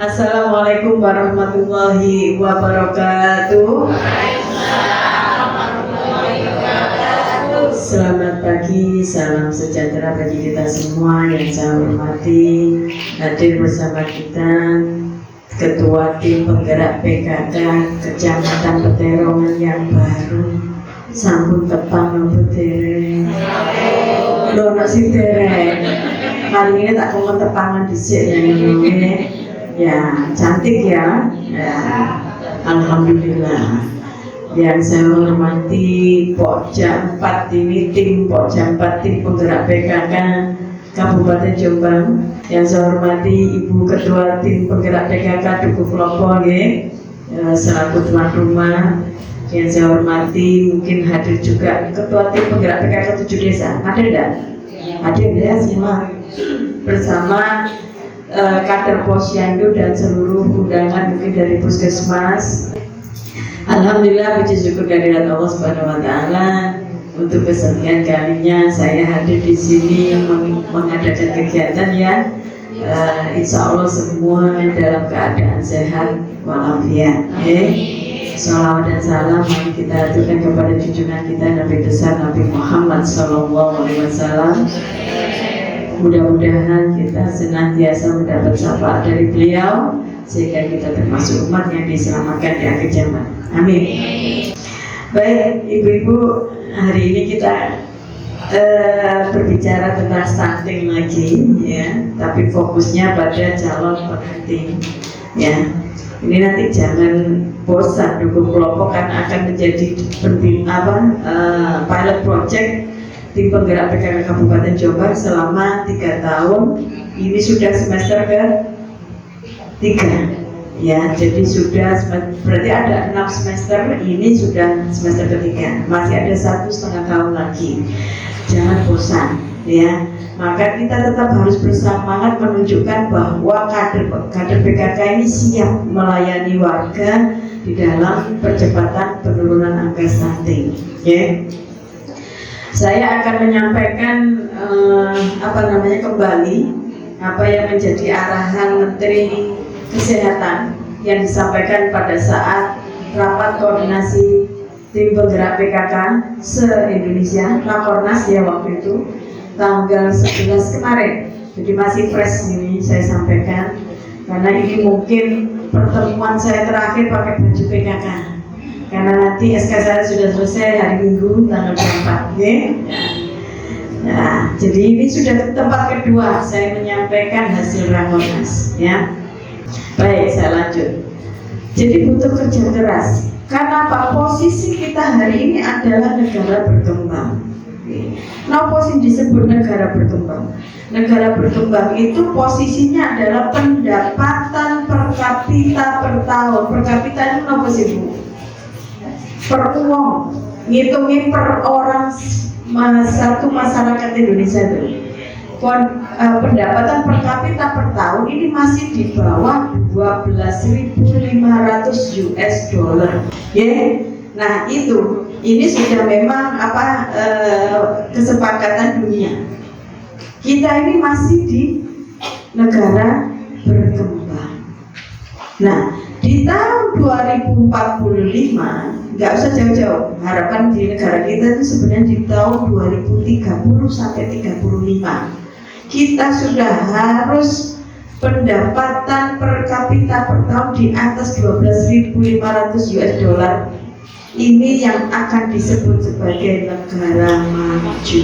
Assalamualaikum warahmatullahi wabarakatuh. Selamat pagi, salam sejahtera bagi kita semua yang saya hormati. Hadir bersama kita Ketua Tim Penggerak PKK Kecamatan Peterongan yang baru. Sambut tepang petereng. Lono si tereng. Kali ini tak mau tepangan disik ya, cantik ya. Alhamdulillah. Yang saya hormati Pokja 4 ini tim Pokja 4 tim Penggerak PKK Kabupaten Jombang. Yang saya hormati Ibu Ketua Tim Penggerak PKK Dukuh Klopo selaku tuan rumah. Yang saya hormati mungkin hadir juga Ketua Tim Penggerak PKK 7 Desa. Ada enggak? Hadir ya semua bersama kader Posyandu dan seluruh undangan mungkin dari Puskesmas. Alhamdulillah, puji syukur kehadirat Allah Subhanahu wa taala. Untuk kesekian kalinya saya hadir di sini mengadakan kegiatan yang insya Allah semua dalam keadaan sehat walafiat. Salawat dan salam mari kita aturkan kepada junjungan kita Nabi besar Nabi Muhammad SAW. Mudah-mudahan kita senantiasa mendapat syafaat dari beliau sehingga kita termasuk umat yang diselamatkan di akhir zaman. Amin. Baik, ibu-ibu, hari ini kita berbicara tentang stunting lagi, ya. Tapi fokusnya pada calon pengantin, ya. Ini nanti jangan bosan, Dukuh Klopo kan akan menjadi pilot project Tim Penggerak PKK Kabupaten Jombang selama 3 tahun. Ini sudah semester ke-3, ya. Jadi sudah berarti ada 6 semester. Ini sudah semester ke-3. Masih ada 1,5 tahun lagi. Jangan bosan, ya. Maka kita tetap harus bersemangat menunjukkan bahwa kader PKK ini siap melayani warga di dalam percepatan penurunan angka stunting. Ya. Saya akan menyampaikan kembali apa yang menjadi arahan Menteri Kesehatan yang disampaikan pada saat rapat koordinasi Tim Penggerak PKK se-Indonesia, Rakornas ya waktu itu, tanggal 11 kemarin. Jadi masih fresh ini saya sampaikan karena ini mungkin pertemuan saya terakhir pakai baju PKK karena nanti SK saya sudah selesai hari Minggu tanggal 4 ya. Nah, jadi ini sudah tempat kedua saya menyampaikan hasil Rakornas ya. Baik, saya lanjut. Jadi butuh kerja keras. Karena apa? Posisi kita hari ini adalah negara berkembang. Nah, posisi disebut negara berkembang. Negara berkembang itu posisinya adalah pendapatan per kapita per tahun. Per kapita itu apa sih Bu? Per uang. Ngitungin per orang satu masyarakat Indonesia itu. Pendapatan per kapita per tahun ini masih di bawah 12.500 US dollar. Ya. Nah, ini sudah memang kesepakatan dunia. Kita ini masih di negara berkembang. Nah, di tahun 2045 nggak usah jauh-jauh. Harapan di negara kita itu sebenarnya di tahun 2030 sampai 35 kita sudah harus pendapatan per kapita per tahun di atas 12.500 US dollar. Ini yang akan disebut sebagai negara maju.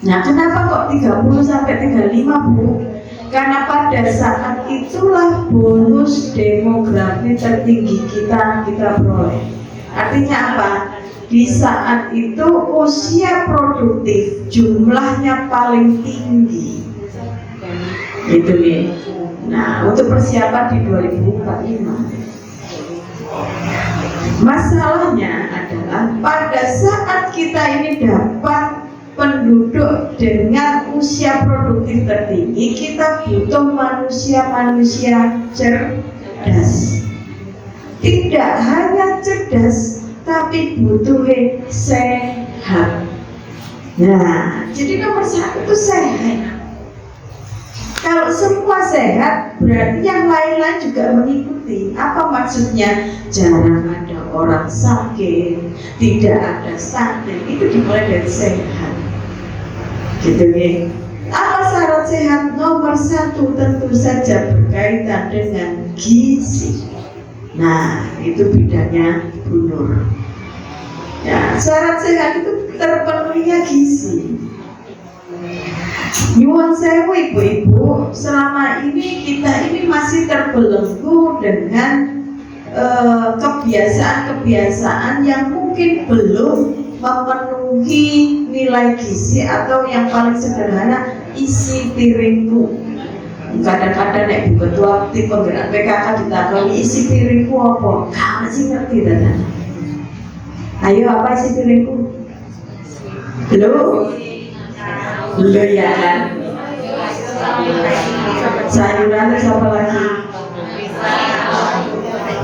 Nah, kenapa kok 30 sampai 35 Bu? Karena pada saat itulah bonus demografi tertinggi kita peroleh. Artinya apa? Di saat itu usia produktif jumlahnya paling tinggi. Itu nih. Nah, untuk persiapan di 2045. Masalahnya adalah pada saat kita ini dapat penduduk dengan usia produktif tertinggi, kita butuh manusia-manusia cerdas. Tidak hanya cerdas, tapi butuh sehat. Nah, jadi nomor 1 itu sehat. Kalau semua sehat, berarti yang lain-lain juga mengikuti. Apa maksudnya? Jarang ada orang sakit, tidak ada stunting. Itu dimulai dari sehat. Gitu ya. Apa syarat sehat? Nomor 1 tentu saja berkaitan dengan gizi. Nah, itu bidangnya Bu Nur. Ya, syarat sehat itu terpenuhinya gizi. Nyuwun sewu ibu-ibu, selama ini kita ini masih terbelenggu dengan kebiasaan-kebiasaan yang mungkin belum memenuhi nilai gizi, atau yang paling sederhana isi piringku. Kadang-kadang nek Bu Ketua tim penggerak PKK ditakoni isi piringku apa? Kamu sih ngerti tenan. Ayo, apa isi piringku? Belum ya kan? Sayuran terus apa lagi?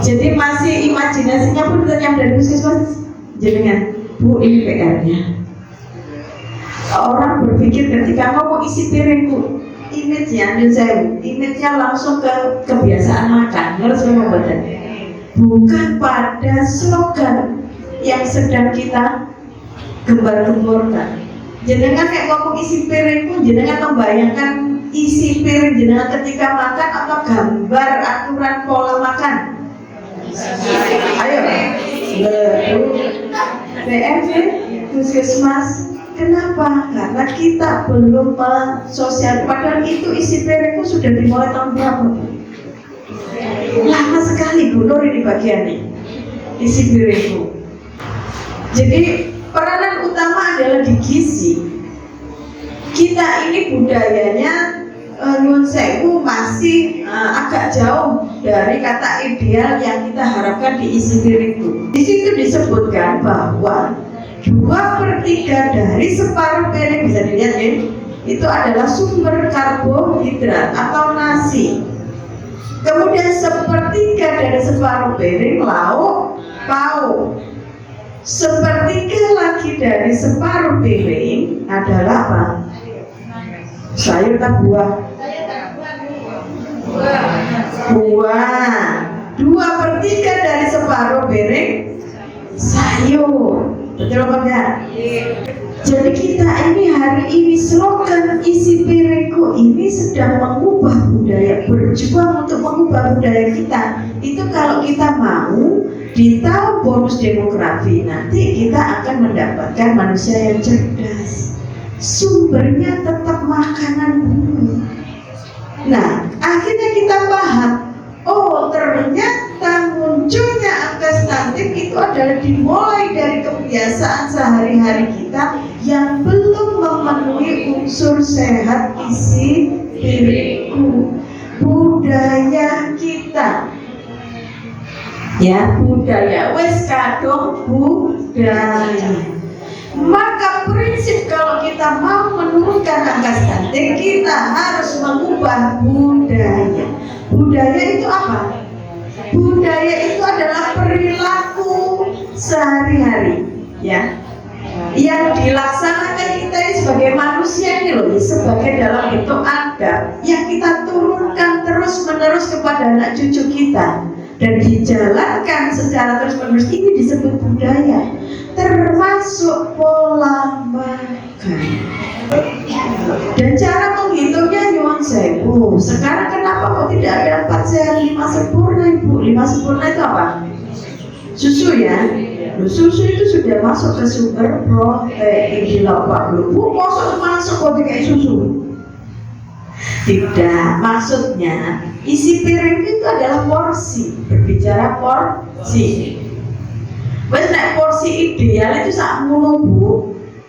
Jadi masih imajinasinya pun ternyata dari puskesmas. Jenengan, Bu, ini PR-nya. Orang berpikir ketika ngomong isi piringku, image-nya langsung ke kebiasaan makan. Harus memang bukan pada slogan yang sedang kita gembar-gemborkan. Jenengan kayak ngomong isi piringku, jenengan membayangkan isi piring jenengan ketika makan atau gambar aturan pola makan? Ayo, PMV, puskesmas. Kenapa? Karena kita belum sosial. Padahal itu isi piringku sudah dimulai tahun berapa? Lama sekali Bu Nur ini bagiannya isi piringku. Jadi peranan utama adalah di gizi. Kita ini budayanya nyuwun sewu masih agak jauh dari kata ideal yang kita harapkan di isi piringku. Di situ disebutkan bahwa 2/3 dari separuh piring, bisa dilihat ya, itu adalah sumber karbohidrat atau nasi. Kemudian 1/3 dari separuh piring lauk pauk. 1/3 lagi dari separuh piring adalah apa? Sayur tak buah? Buah. 2/3 dari separuh piring sayur. Betul apa enggak? Jadi kita ini hari ini slogan isi piringku ini sedang mengubah budaya, berjuang untuk mengubah budaya kita. Itu kalau kita mau di tahun bonus demografi nanti kita akan mendapatkan manusia yang cerdas. Sumbernya tetap makanan dulu. Nah, akhirnya kita paham, oh ternyata munculnya angka stunting itu adalah dimulai dari kebiasaan sehari-hari kita yang belum memenuhi unsur sehat isi piringku. Budaya kita, ya budaya, wes kadung budaya. Maka prinsip kalau kita mau menurunkan angka stunting, kita harus mengubah budaya. Budaya itu apa? Budaya itu adalah perilaku sehari-hari, ya, yang dilaksanakan kita ini sebagai manusia ini loh, sebagai dalam bentuk adab yang kita turunkan terus-menerus kepada anak cucu kita dan dijalankan secara terus-menerus. Ini disebut budaya, termasuk pola makan. Dan cara menghitungnya nyuwun sewu. Sekarang kenapa kok tidak ada 4 sehat 5 sempurna Ibu? 5 sempurna itu apa? Susu ya. Susu itu sudah masuk ke sumber protein di lauk. Bu, masuk masuk kok kayak susu? Tidak, maksudnya isi piring itu adalah porsi. Berbicara porsi. Wes nek porsi ideal itu sak ngono Bu.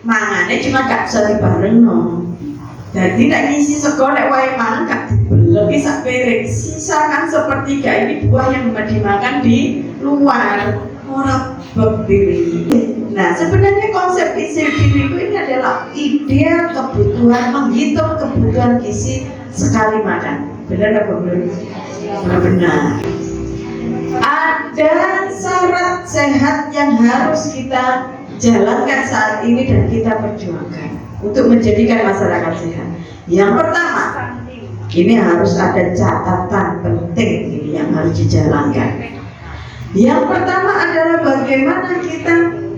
Mangane cuma gak bisa dibarengno. Jadi nek ngisi sego nek wae mangan gak dibelek sak piring. Sisakan 1/3 ini buah yang dimakan di luar, ora berdiri. Nah, sebenarnya konsep isi piringku ini adalah ideal kebutuhan, menghitung kebutuhan gizi sekali makan. Benar apa belum? Benar. Ada syarat sehat yang harus kita jalankan saat ini dan kita perjuangkan untuk menjadikan masyarakat sehat. Yang pertama, Ini harus ada catatan penting ini yang harus dijalankan. Yang pertama adalah bagaimana kita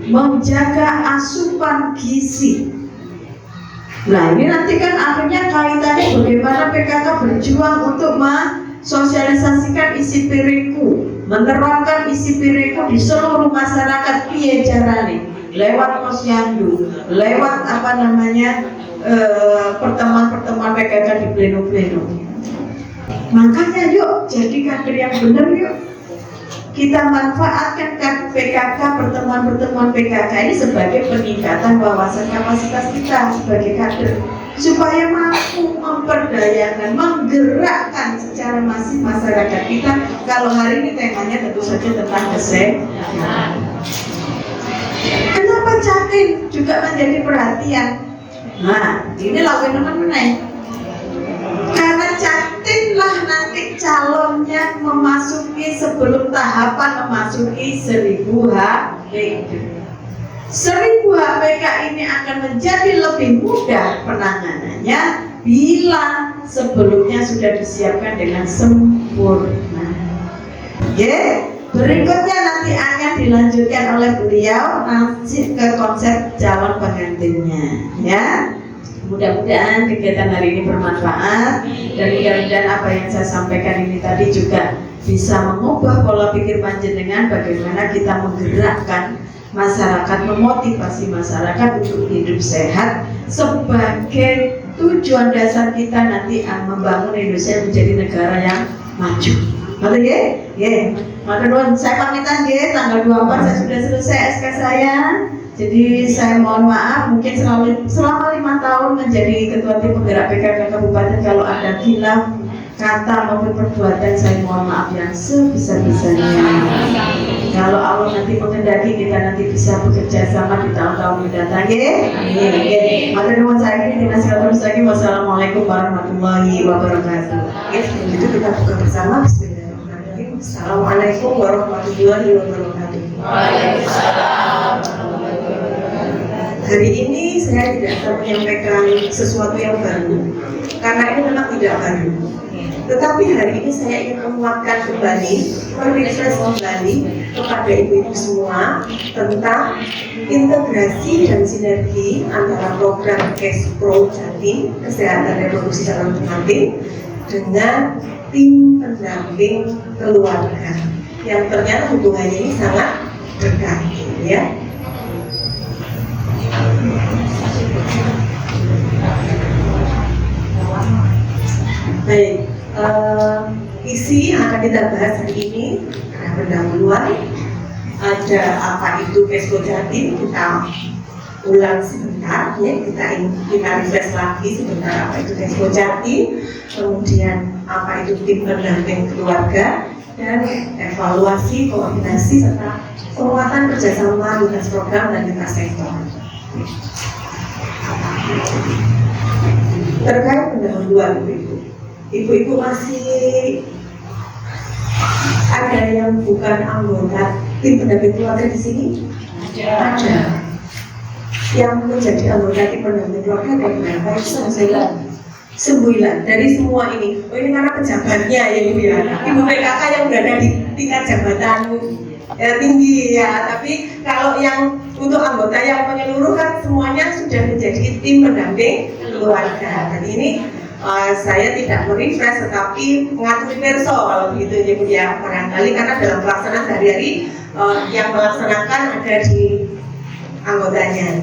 menjaga asupan gizi. Nah ini nanti kan akhirnya kaitannya bagaimana PKK berjuang untuk mensosialisasikan isi piringku, menerapkan isi piringku di seluruh masyarakat piye carane, lewat posyandu, lewat pertemuan-pertemuan PKK di pleno-pleno. Makanya yuk jadi kader yang benar yuk. Kita manfaatkan PKK, pertemuan-pertemuan PKK ini sebagai peningkatan wawasan kapasitas kita sebagai kader, supaya mampu memperdayakan, menggerakkan secara masif masyarakat kita. Kalau hari ini temanya tentu saja tentang kesehatan. Kenapa Jatim juga menjadi perhatian? Nah, ini lakukan teman-teman. Karena Jatim lah nanti calonnya memasuki sebelum tahapan memasuki 1000 HPK. 1000 HPK ini akan menjadi lebih mudah penanganannya bila sebelumnya sudah disiapkan dengan sempurna. Berikutnya nanti akan dilanjutkan oleh beliau nanti ke konsep calon pengantinnya, ya. Mudah-mudahan kegiatan hari ini bermanfaat dan mudah-mudahan apa yang saya sampaikan ini tadi juga bisa mengubah pola pikir panjenengan bagaimana kita menggerakkan masyarakat, memotivasi masyarakat untuk hidup sehat sebagai tujuan dasar kita nanti membangun Indonesia menjadi negara yang maju. Betul ya? Ya. Matur saya pamitan ya, tanggal 24 saya sudah selesai SK saya. Jadi saya mohon maaf, mungkin selama 5 tahun menjadi ketua tim penggerak PKK Kabupaten, kalau ada khilaf kata maupun perbuatan saya mohon maaf yang sebisa-bisanya. Kalau Allah nanti mengendaki kita nanti bisa bekerja sama di tahun-tahun mendatang ya. Amin. Maka nuwun saya ini dengan segala lagi. Wassalamualaikum warahmatullahi wabarakatuh. Itu kita buka bersama. Bismillahirrahmanirrahim. Assalamualaikum warahmatullahi wabarakatuh. Waalaikumsalam. Hari ini saya tidak akan menyampaikan sesuatu yang baru, karena ini memang tidak baru. Tetapi hari ini saya ingin menguatkan kembali, merefresh kembali kepada ibu-ibu semua tentang integrasi dan sinergi antara program Kespro Jatim, Kesehatan Reproduksi Calon Pengantin, dengan tim pendamping keluarga, yang ternyata hubungannya ini sangat dekat, ya. Baik, isi yang akan kita bahas hari ini ada pendahuluan, ada apa itu Kespro Jatim, kita ulang sebentar, ya, kita refresh lagi sebentar apa itu Kespro Jatim, kemudian apa itu tim pendamping keluarga, dan evaluasi, koordinasi serta penguatan kerjasama lintas program dan lintas sektor. Terkait pendahuluan ibu-ibu masih ada yang bukan anggota tim pendamping keluarga di sini? Ada. Yang menjadi anggota tim pendamping keluarga ada berapa? 9. Dari semua ini. Oh, ini karena pejabatnya ya ibu ya. Ibu PKK yang berada di tingkat jabatan tinggi ya. Tapi kalau yang untuk anggota yang menyeluruh kan semuanya sudah menjadi tim pendamping keluarga. Jadi ini saya tidak merefresh tetapi mengatur perso kalau begitu ya Bu ya, barangkali karena dalam pelaksanaan sehari-hari yang melaksanakan ada di anggotanya.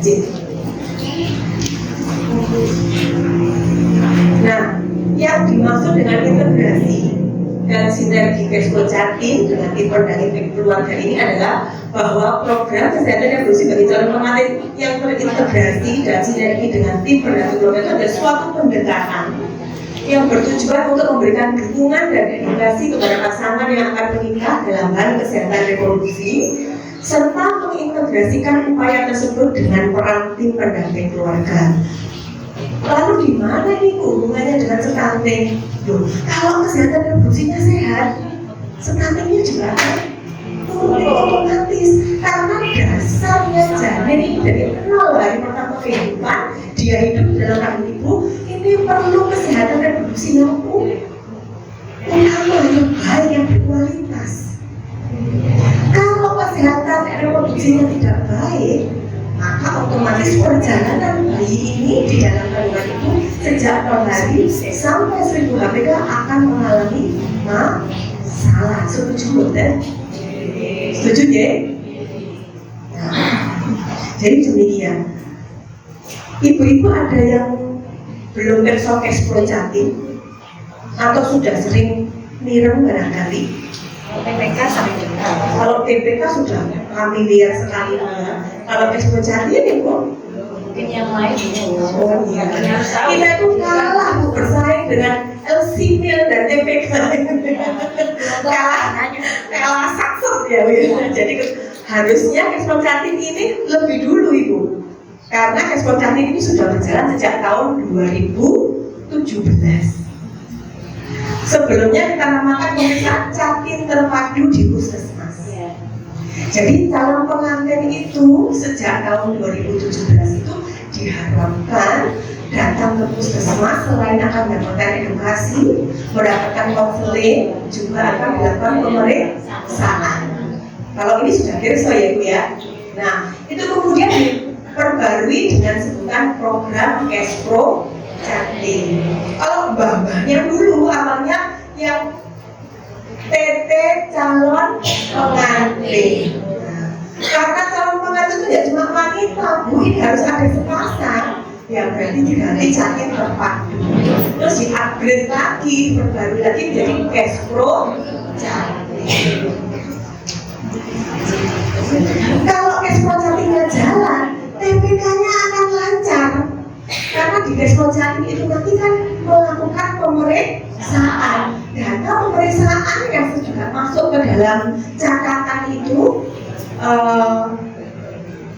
Nah, yang dimaksud dengan integrasi dan sinergi Kespro Jatim dengan tim pendamping keluarga ini adalah bahwa program kesehatan reproduksi bagi calon pengantin yang terintegrasi dan sinergi dengan tim pendamping keluarga itu adalah suatu pendekatan yang bertujuan untuk memberikan dukungan dan edukasi kepada pasangan yang akan menikah dalam hal kesehatan reproduksi serta mengintegrasikan upaya tersebut dengan peran tim pendamping keluarga. Lalu di mana ini hubungannya dengan stunting? Kalau kesehatan reproduksinya sehat, stuntingnya juga akan turun otomatis, karena dasarnya janin ini dari 0 hari pertama kehidupan dia hidup dalam rahim ibu ini perlu kesehatan reproduksi yang kondisinya tidak baik, maka otomatis perjalanan bayi ini di dalam kandungan ibu sejak 0 hari sampai 1000 HPK akan mengalami masalah. Setuju betul? Setuju ya? Nah, jadi demikian. Ibu-ibu ada yang belum persokes projatin atau sudah sering mireng barangkali. PPK sering dengar. Kalau PPK sudah familiar sekali. Kalau projatin ya Bu, Mungkin yang lain oh iya. Kita itu kalah Bu, bersaing dengan LCMIL dan TPK. kalah sakset ya Bu. Jadi harusnya ekspropriatif ini lebih dulu Ibu. Karena ekspropriatif ini sudah berjalan sejak tahun 2017. Sebelumnya kita namakan pemeriksaan capin terpadu di puskesmas. Jadi calon pengantin itu sejak tahun 2017 itu diharapkan datang ke puskesmas selain akan mendapatkan edukasi, mendapatkan konseling, juga akan dilakukan pemeriksaan. Kalau ini sudah kerso ya Bu ya. Nah itu kemudian diperbarui dengan sebutan program Kespro Jatim. Kalau mbah-mbahnya dulu awalnya yang TT calon pengantin. Karena calon pengantin itu ya cuma wanita, Bu, ini harus ada sepasang. Ya berarti diganti Jatim terpadu. Terus di-upgrade lagi, perbarui lagi menjadi Kespro Jatim. Kalau Kespro Jatimnya jalan, TPK-nya akan lancar. Karena di Kespro Jatim itu nanti kan melakukan pemeriksaan. Data pemeriksaan yang sudah masuk ke dalam catatan itu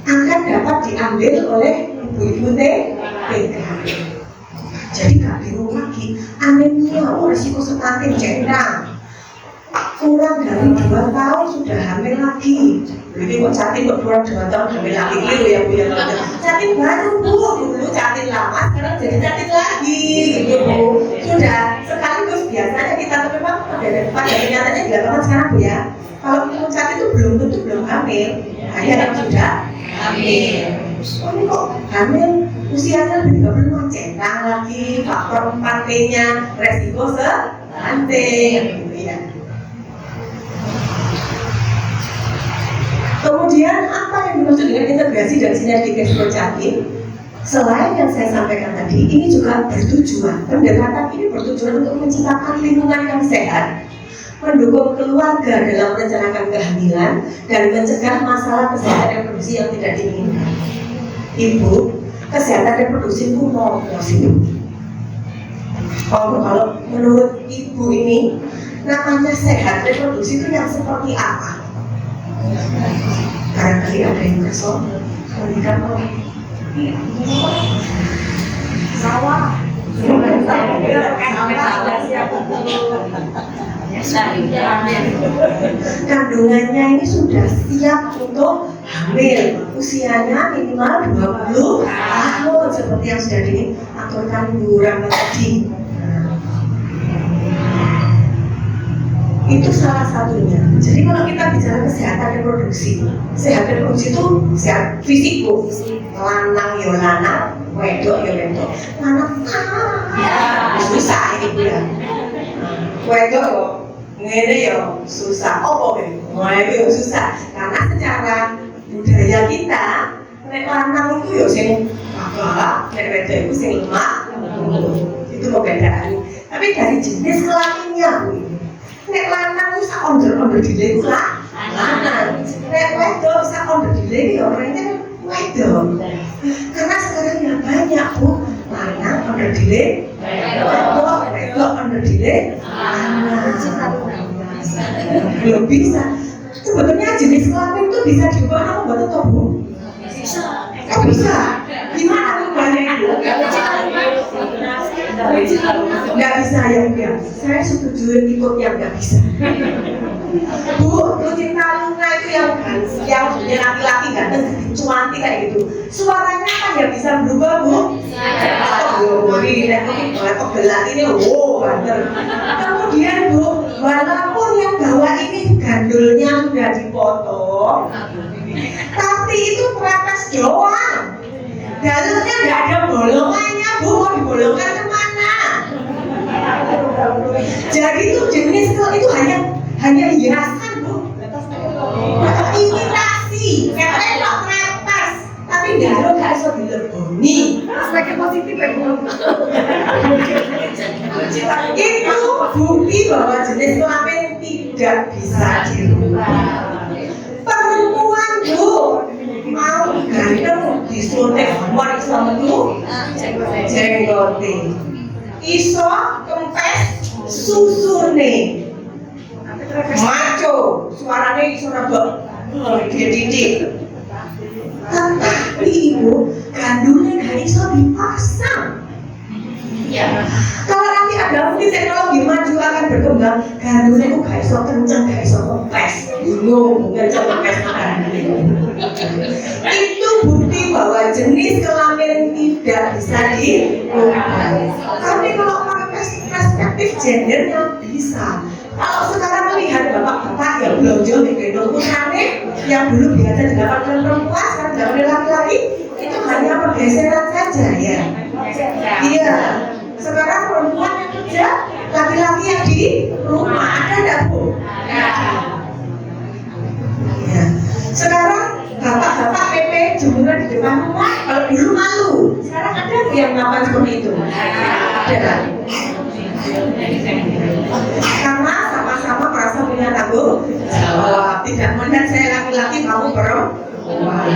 akan dapat diambil oleh ibu-ibu TPK. Jadi gak bingung lagi, anemia, risiko stunting centang, kurang dari 2 tahun sudah hamil lagi. Ini kok Jatim kok kurang 2 tahun hamil lagi, keliru ya Bu ya. Jatim baru Bu, dulu Jatim lama, sekarang jadi Jatim lagi gitu Bu. Sudah sekaligus biasanya kita tuh memang pada kenyataannya di lapangan sekarang Bu ya. Kalau ketemu Jatim itu belum tentu belum hamil, hanya yang sudah hamil. Oh ini kok hamil usianya lebih 35, centang lagi, faktor 4P-nya, resiko stunting gitu ya. Kemudian apa yang dimaksud dengan integrasi dan sinergi Kespro Jatim? Selain yang saya sampaikan tadi, ini juga bertujuan. Pendekatan ini bertujuan untuk menciptakan lingkungan yang sehat, mendukung keluarga dalam merencanakan kehamilan, dan mencegah masalah kesehatan reproduksi yang tidak diinginkan. Ibu, kesehatan reproduksi itu nomor sih. Kalau menurut Ibu ini, namanya sehat reproduksi itu yang seperti apa? Barangkali ada yang kesel, memberikan sawah. Kandungannya ini sudah siap untuk hamil, usianya minimal 20 tahun seperti yang sudah diaturkan Bu Rama tadi. Itu salah satunya. Jadi kalau kita bicara kesehatan reproduksi, sehat reproduksi itu sehat fisik Bu. Lanang ya lanang, wedok ya wedok. Lanang susah ini Bu ya. Wedok ngene ya susah. Apa ya? Wedok susah. Karena secara budaya kita, nek lanang itu ya sing agak, nek wedok itu sing lemah. Itu perbedaan. Tapi dari jenis kelaminnya Bu. Nek lanang itu sak onder-onder dile ku lah lanang. Nek wedok sak onder dile ya orangnya wedok. Karena sekarang yang banyak Bu, lanang onder dile, wedok onder dile, lanang. Belum bisa. Sebetulnya jenis kelamin itu bisa diubah apa betul toh Bu? Bisa. Oh bisa. Gimana tuh banyak itu? Nggak bisa ya Bu ya. Saya setuju ikut yang nggak bisa. Bu, Lucinta Luna itu yang punya laki-laki ganteng, cuanti kayak gitu. Suaranya kan nggak bisa berubah Bu. Oh, ini kok belat ini, banter. Kemudian Bu, walaupun yang bawa ini gandulnya sudah dipotong, toh. Tapi itu peratas doang. Dalamnya nggak ada bolongannya, Bu. Mau dibolongkan kemana? Jadi itu jenis itu hanya hiasan, Bu. Imitasi, kayak peratas. Tapi dalam nggak bisa dileboni. Sebagai positif ya Bu. Itu bukti bahwa jenis kelamin tidak bisa dirubah. Perempuan Bu mau ganteng disuntik semua iso metu jenggote, iso kempes susune, maco suaranya iso nabok dididik. Tetapi Ibu gandulnya gak iso dipasang. Kalau nanti ada mungkin teknologi maju akan berkembang, gandulnya itu gak iso kenceng, gak iso kempes, bingung kenceng kempes itu bukti bahwa jenis kelamin tidak bisa dirubah. Tapi kalau pakai perspektif gendernya bisa. Kalau sekarang melihat bapak-bapak yang belanja gendong putrane yang dulu biasa didapat oleh perempuan, sekarang didapat oleh laki-laki, itu hanya pergeseran saja ya. Iya. Sekarang perempuan yang kerja, laki-laki yang di rumah, ada enggak Bu? Ya. Sekarang bapak-bapak PP jemuran di depan rumah, kalau dulu malu. Sekarang ada yang melakukan seperti itu? Ada. Karena sama-sama merasa punya tanggung jawab. Tidak melihat saya laki-laki, kamu perempuan.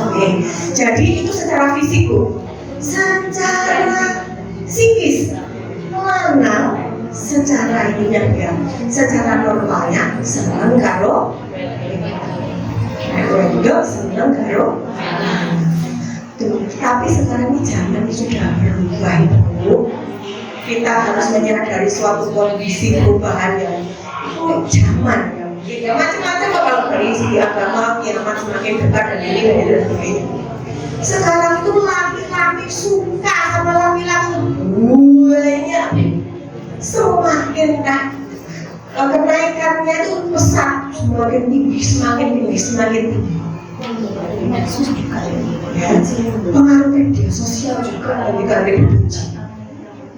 Oke. Jadi itu secara fisik Bu. Secara psikis lanang secara ininya ya, secara normalnya senang karo wedok, senang karo. Tapi sekarang ini zaman sudah berubah Bu. Kita harus menyadari suatu kondisi perubahan yang zaman ya macam-macam kalau dari segi agama kiamat semakin dekat dan ini dan sebagainya. Sekarang itu laki-laki suka sama laki-laki banyak, semakin kenaikannya itu pesat, semakin tinggi, semakin tinggi, semakin tinggi. Ya, pengaruh media sosial juga lebih dibenci.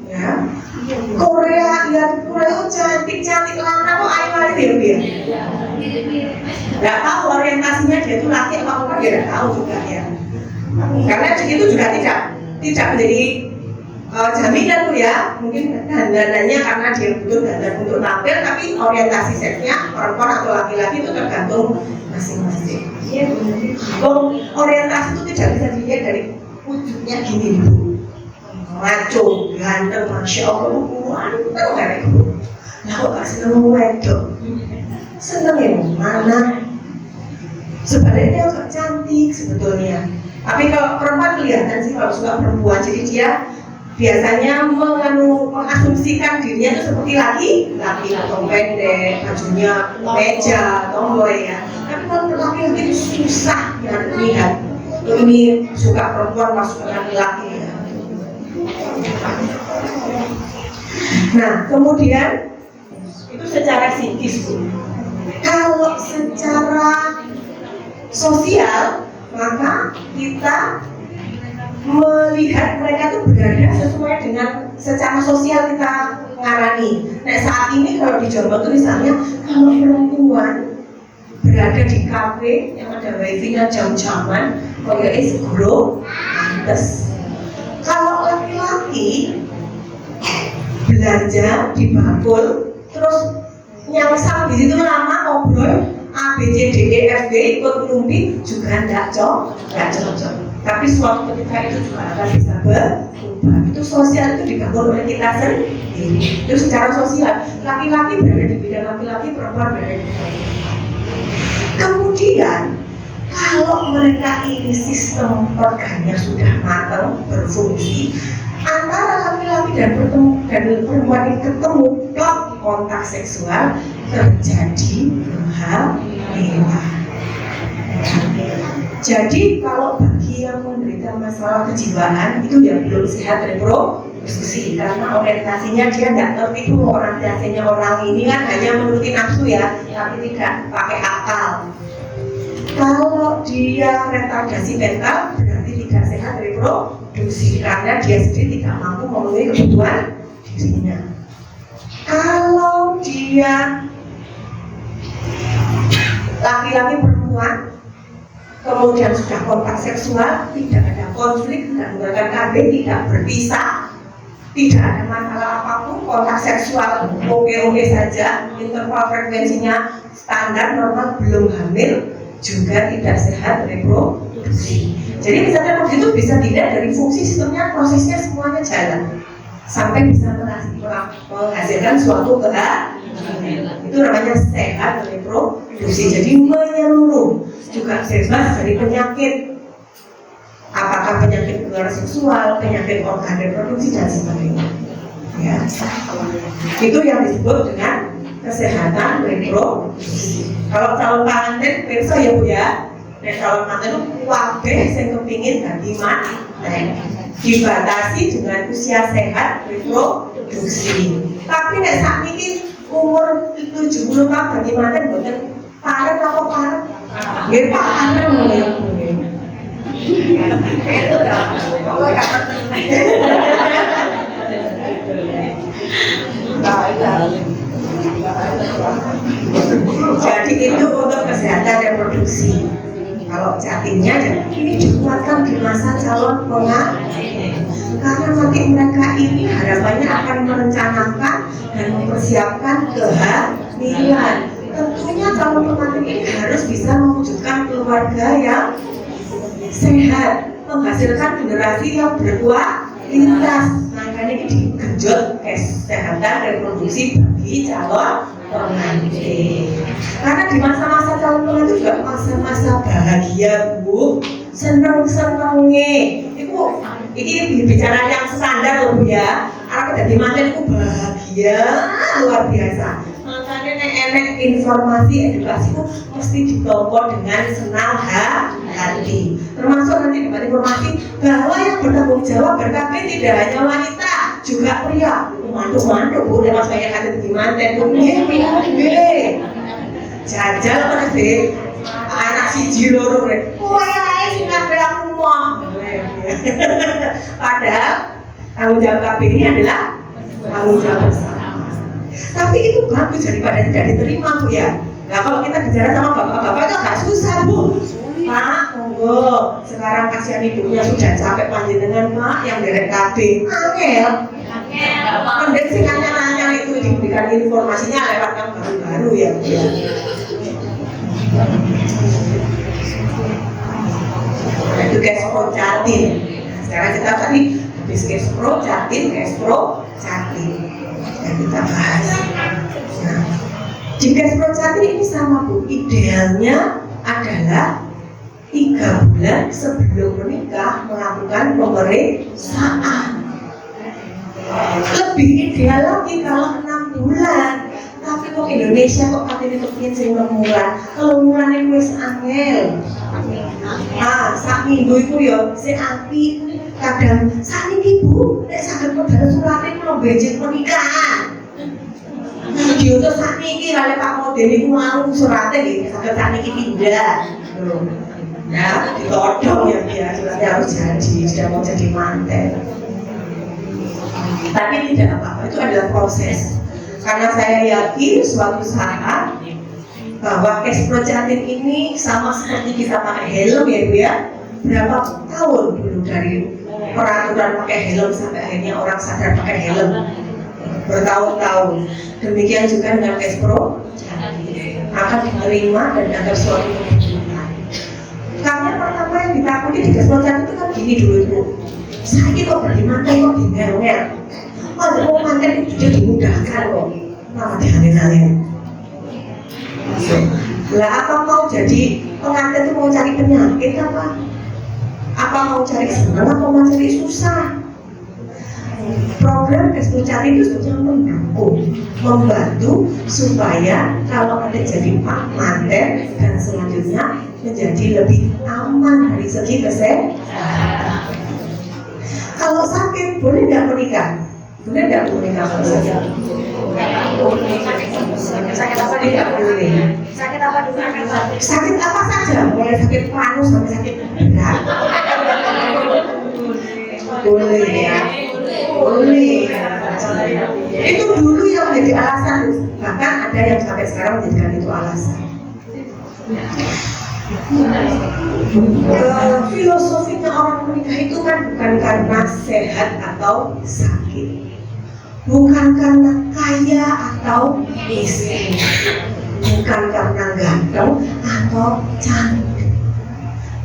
Ya, Korea lihat Korea cantik-cantik lanang kok ayu-ayu dia. Nggak tahu orientasinya dia itu laki atau perempuan, dia nggak tahu juga ya. Karena itu juga tidak menjadi jaminan tuh ya. Mungkin dandanannya karena dia butuh dandan untuk tampil, tapi orientasi seksnya perempuan atau laki-laki itu tergantung masing-masing. Orientasi itu tidak bisa dilihat dari wujudnya gini Bu. Maco, ganteng, masya Allah, ganteng kayak gitu. Nah kok gak seneng wedok? Seneng ya mana? Sebenarnya agak cantik sebetulnya. Tapi kalau perempuan kelihatan sih kalau suka perempuan, jadi dia biasanya mengasumsikan dirinya itu seperti laki, potong pendek, bajunya meja, tomboy ya. Tapi kalau laki-laki itu susah ya melihat ini suka perempuan masuk ke laki-laki ya. Nah kemudian itu secara psikis Bu. Kalau secara sosial maka kita melihat mereka itu berada sesuai dengan secara sosial kita ngarani. Nah saat ini kalau di Jawa itu misalnya kalau perempuan berada di kafe yang ada wifi-nya jam-jaman, kayak guru pantes. Kalau laki-laki belanja di bakul terus nyangsang di situ lama ngobrol A, B, C, D, E, F, G ikut ngerumpi juga nggak cocok. Tapi suatu ketika itu juga akan bisa berubah. Itu sosial itu dibangun oleh kita sendiri. Itu secara sosial. Laki-laki berada di bidang laki-laki, perempuan berada di bidang. Kemudian kalau mereka ini sistem organnya sudah matang berfungsi, antara laki-laki dan perempuan ini ketemu kontak seksual terjadi kehamilan. Jadi kalau bagi yang menderita masalah kejiwaan itu yang belum sehat reproduksi diskusi karena orientasinya dia nggak ngerti tuh orientasinya orang ini kan hanya menuruti nafsu ya, tapi tidak pakai akal. Kalau dia retardasi mental berarti tidak sehat reproduksi karena dia sendiri tidak mampu memenuhi kebutuhan dirinya. Kalau dia laki-laki perempuan kemudian sudah kontak seksual, tidak ada konflik, tidak menggunakan KB, tidak berpisah, tidak ada masalah apapun, kontak seksual oke-oke saja, interval frekuensinya standar normal, belum hamil, juga tidak sehat reproduksi. Jadi misalnya begitu bisa dilihat dari fungsi sistemnya, prosesnya semuanya jalan sampai bisa menghasilkan suatu kehamilan. Itu namanya sehat reproduksi. Jadi menyeluruh, juga bebas dari penyakit, apakah penyakit penularan seksual, penyakit organ reproduksi dan sebagainya. Ya, itu yang disebut dengan kesehatan reproduksi. Kalau calon pengantin, perso ya Bu ya, calon pengantin itu kabeh sing kepingin dadi manten, dibatasi dengan usia sehat reproduksi. Tapi nek sakniki umur 70 tahun dadi manten mboten parek apa parek? Nggih parek nggih. Itu dah. Jadi itu untuk kesehatan reproduksi. Kalau jatinnya ini dikuatkan di masa calon pengantin, karena nanti mereka ini harapannya akan merencanakan dan mempersiapkan kehamilan. Tentunya calon pengantin ini harus bisa mewujudkan keluarga yang sehat, menghasilkan generasi yang berkualitas. Makanya ini digenjot kesehatan reproduksi bagi calon pengantin. Karena di masa-masa calon pengantin juga masa-masa bahagia Bu, seneng-senenge. Ini bicara yang standar loh Bu ya. Arep dadi manten itu bahagia luar biasa. Makanya enek informasi edukasi itu mesti ditompo dengan senang hati. Termasuk nanti dapat informasi bahwa yang bertanggung jawab berkabin tidak hanya wanita, juga pria. Mantu-mantu Bu, lewat banyak kata di manten Bu. Jajal apa sih? Anak siji loro rek. Kowe ae sing kabeh aku mau. Padahal tanggung jawab KB ini adalah tanggung jawab bersama. Tapi itu bagus daripada tidak diterima Bu ya. Nah kalau kita bicara sama bapak-bapak itu agak susah Bu. Pak, monggo sekarang kasihan ibunya sudah capek panjenengan Pak yang derek KB. Angel. Mending sing nanya itu diberikan informasinya lewat yang baru-baru ya Bu ya. Itu Kespro Jatim. Sekarang kita tadi habis Kespro Jatim, Kespro Jatim yang kita bahas. Nah, di Kespro Jatim ini sama Bu, idealnya adalah 3 bulan sebelum menikah melakukan pemeriksaan. Lebih ideal lagi kalau 6 bulan. Tapi kok Indonesia kok katanya kepingin sering lemuran. Kalau lemuran itu wis angel. Sak minggu itu ya si api kadang sakniki Bu, nek saged modal surate kula benjing pernikahan. Video to sakniki kali Pak Model niku mau surate nggih saged sakniki pindah. Ya, ditodong ya dia suratnya harus jadi, tidak mau jadi manten. Tapi tidak apa-apa, itu adalah proses. Karena saya yakin suatu saat bahwa Kespro Jatim ini sama seperti kita pakai helm ya Bu ya. Berapa tahun dulu dari peraturan pakai helm sampai akhirnya orang sadar pakai helm, bertahun-tahun. Demikian juga dengan Kespro Jatim akan diterima dan ada suatu kebutuhan. Karena pertama yang ditakuti di Kespro Jatim itu kan gini dulu Bu, saya kok beriman kok dinger-nger. Kalau mau manten itu sudah dimudahkan kok, kenapa dihalin-halin? Lah apa mau jadi pengantin itu mau cari penyakit apa? Apa mau cari senang atau mau cari susah? Program Kespro Jatim itu sebetulnya mendukung, membantu supaya kalau ada jadi pak manten dan selanjutnya menjadi lebih aman dari segi kesehatan. Kalau sakit boleh nggak menikah? Boleh nggak menikah kalau sakit? Sakit apa nih? Tidak boleh. Sakit apa dulu? Sakit apa saja, mulai sakit paru sampai sakit berat. Boleh ya, boleh. Itu dulu yang menjadi alasan, bahkan ada yang sampai sekarang menjadikan itu alasan. Filosofinya orang menikah itu kan bukan karena sehat atau sakit, bukan karena kaya atau miskin, bukan karena ganteng atau cantik.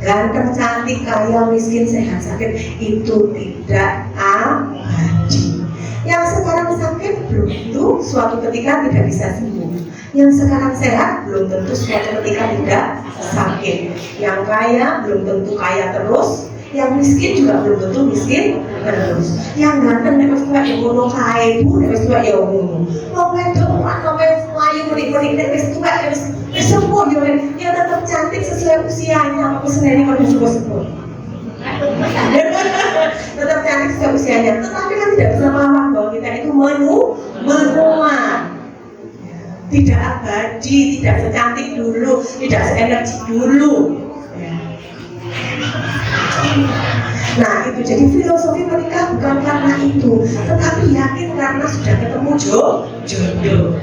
Ganteng, cantik, kaya, miskin, sehat, sakit itu tidak abadi. Yang sekarang sakit belum tentu suatu ketika tidak bisa sembuh. Yang sekarang sehat belum tentu suatu ketika tidak sakit. Yang kaya belum tentu kaya terus. Yang miskin juga belum tentu miskin terus. Yang ganteng nek wis tuwek ya ngono kae, Bu, nek wis tuwek ya ngono. Wong wedok ana mlayu muni-muni nek wis tuwek wis sepuh yo ya tetap cantik sesuai usianya. Aku seneng kok sepuh-sepuh. Tetap cantik sesuai usianya. Tetapi kan tidak bisa melawan bahwa kita itu menua. Tidak abadi, tidak secantik dulu, tidak seenergi dulu. Nah itu jadi filosofi menikah bukan karena itu, tetapi yakin karena sudah ketemu jodoh.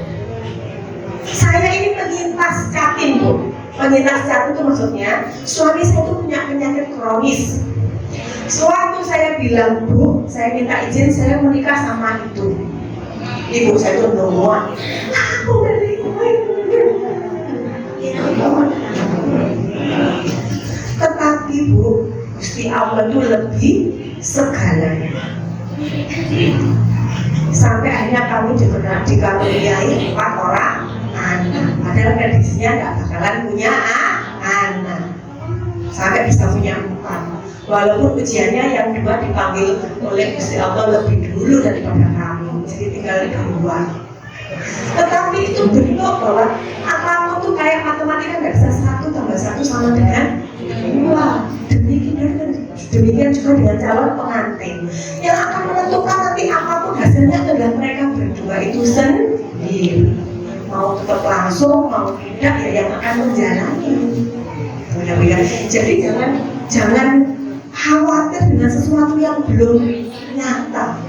Saya ini penyintas catin, Bu. Penyintas catin itu maksudnya suami saya itu punya penyakit kronis. Sewaktu saya bilang, Bu, saya minta izin saya menikah sama itu. Ibu saya itu nungguan. Aku tetapi Bu, Gusti Allah itu lebih segalanya. Sampai akhirnya kami dikaruniai 4 orang anak. Padahal prediksinya nggak bakalan punya anak. Sampai bisa punya 4. Walaupun ujiannya yang 2 dipanggil oleh Gusti Allah lebih dulu daripada kami. Jadi tinggal 2. Tetapi itu bentuk bahwa apapun tuh kayak matematika nggak bisa 1 tambah 1 sama dengan 2. Demikian juga dengan calon pengantin. Yang akan menentukan nanti apapun hasilnya adalah mereka berdua itu sendiri. Mau tetap langsung, mau tidak ya yang akan menjalani. Jadi jangan khawatir dengan sesuatu yang belum nyata.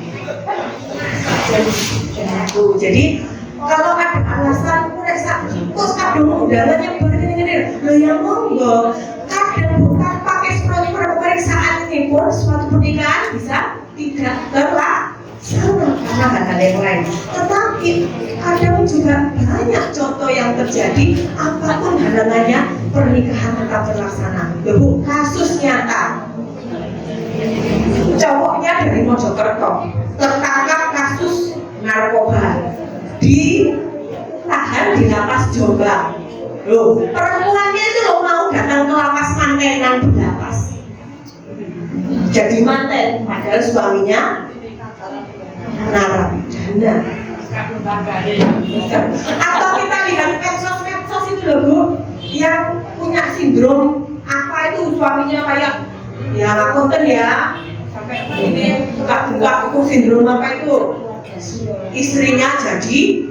Jadi kalau ada alasan kok kadang undangannya begini-gini, lo yang monggo. Kadang bukan pakai pemeriksaan ini pun suatu pernikahan bisa tidak terlaksana karena hal-hal yang lain. Tetapi kadang juga banyak contoh yang terjadi, apapun halangannya pernikahan tetap terlaksana. Bu, kasus nyata. Cowoknya dari Mojokerto tertangkap kasus narkoba, ditahan di lapas Jombang. Loh, perempuannya itu loh mau datang ke lapas mantenan di lapas. Jadi manten, padahal suaminya narapidana. Atau kita lihat medsos itu loh Bu, yang punya sindrom apa itu suaminya kayak ya ngapunten ya sampai ini buka itu sindrom apa itu, istrinya jadi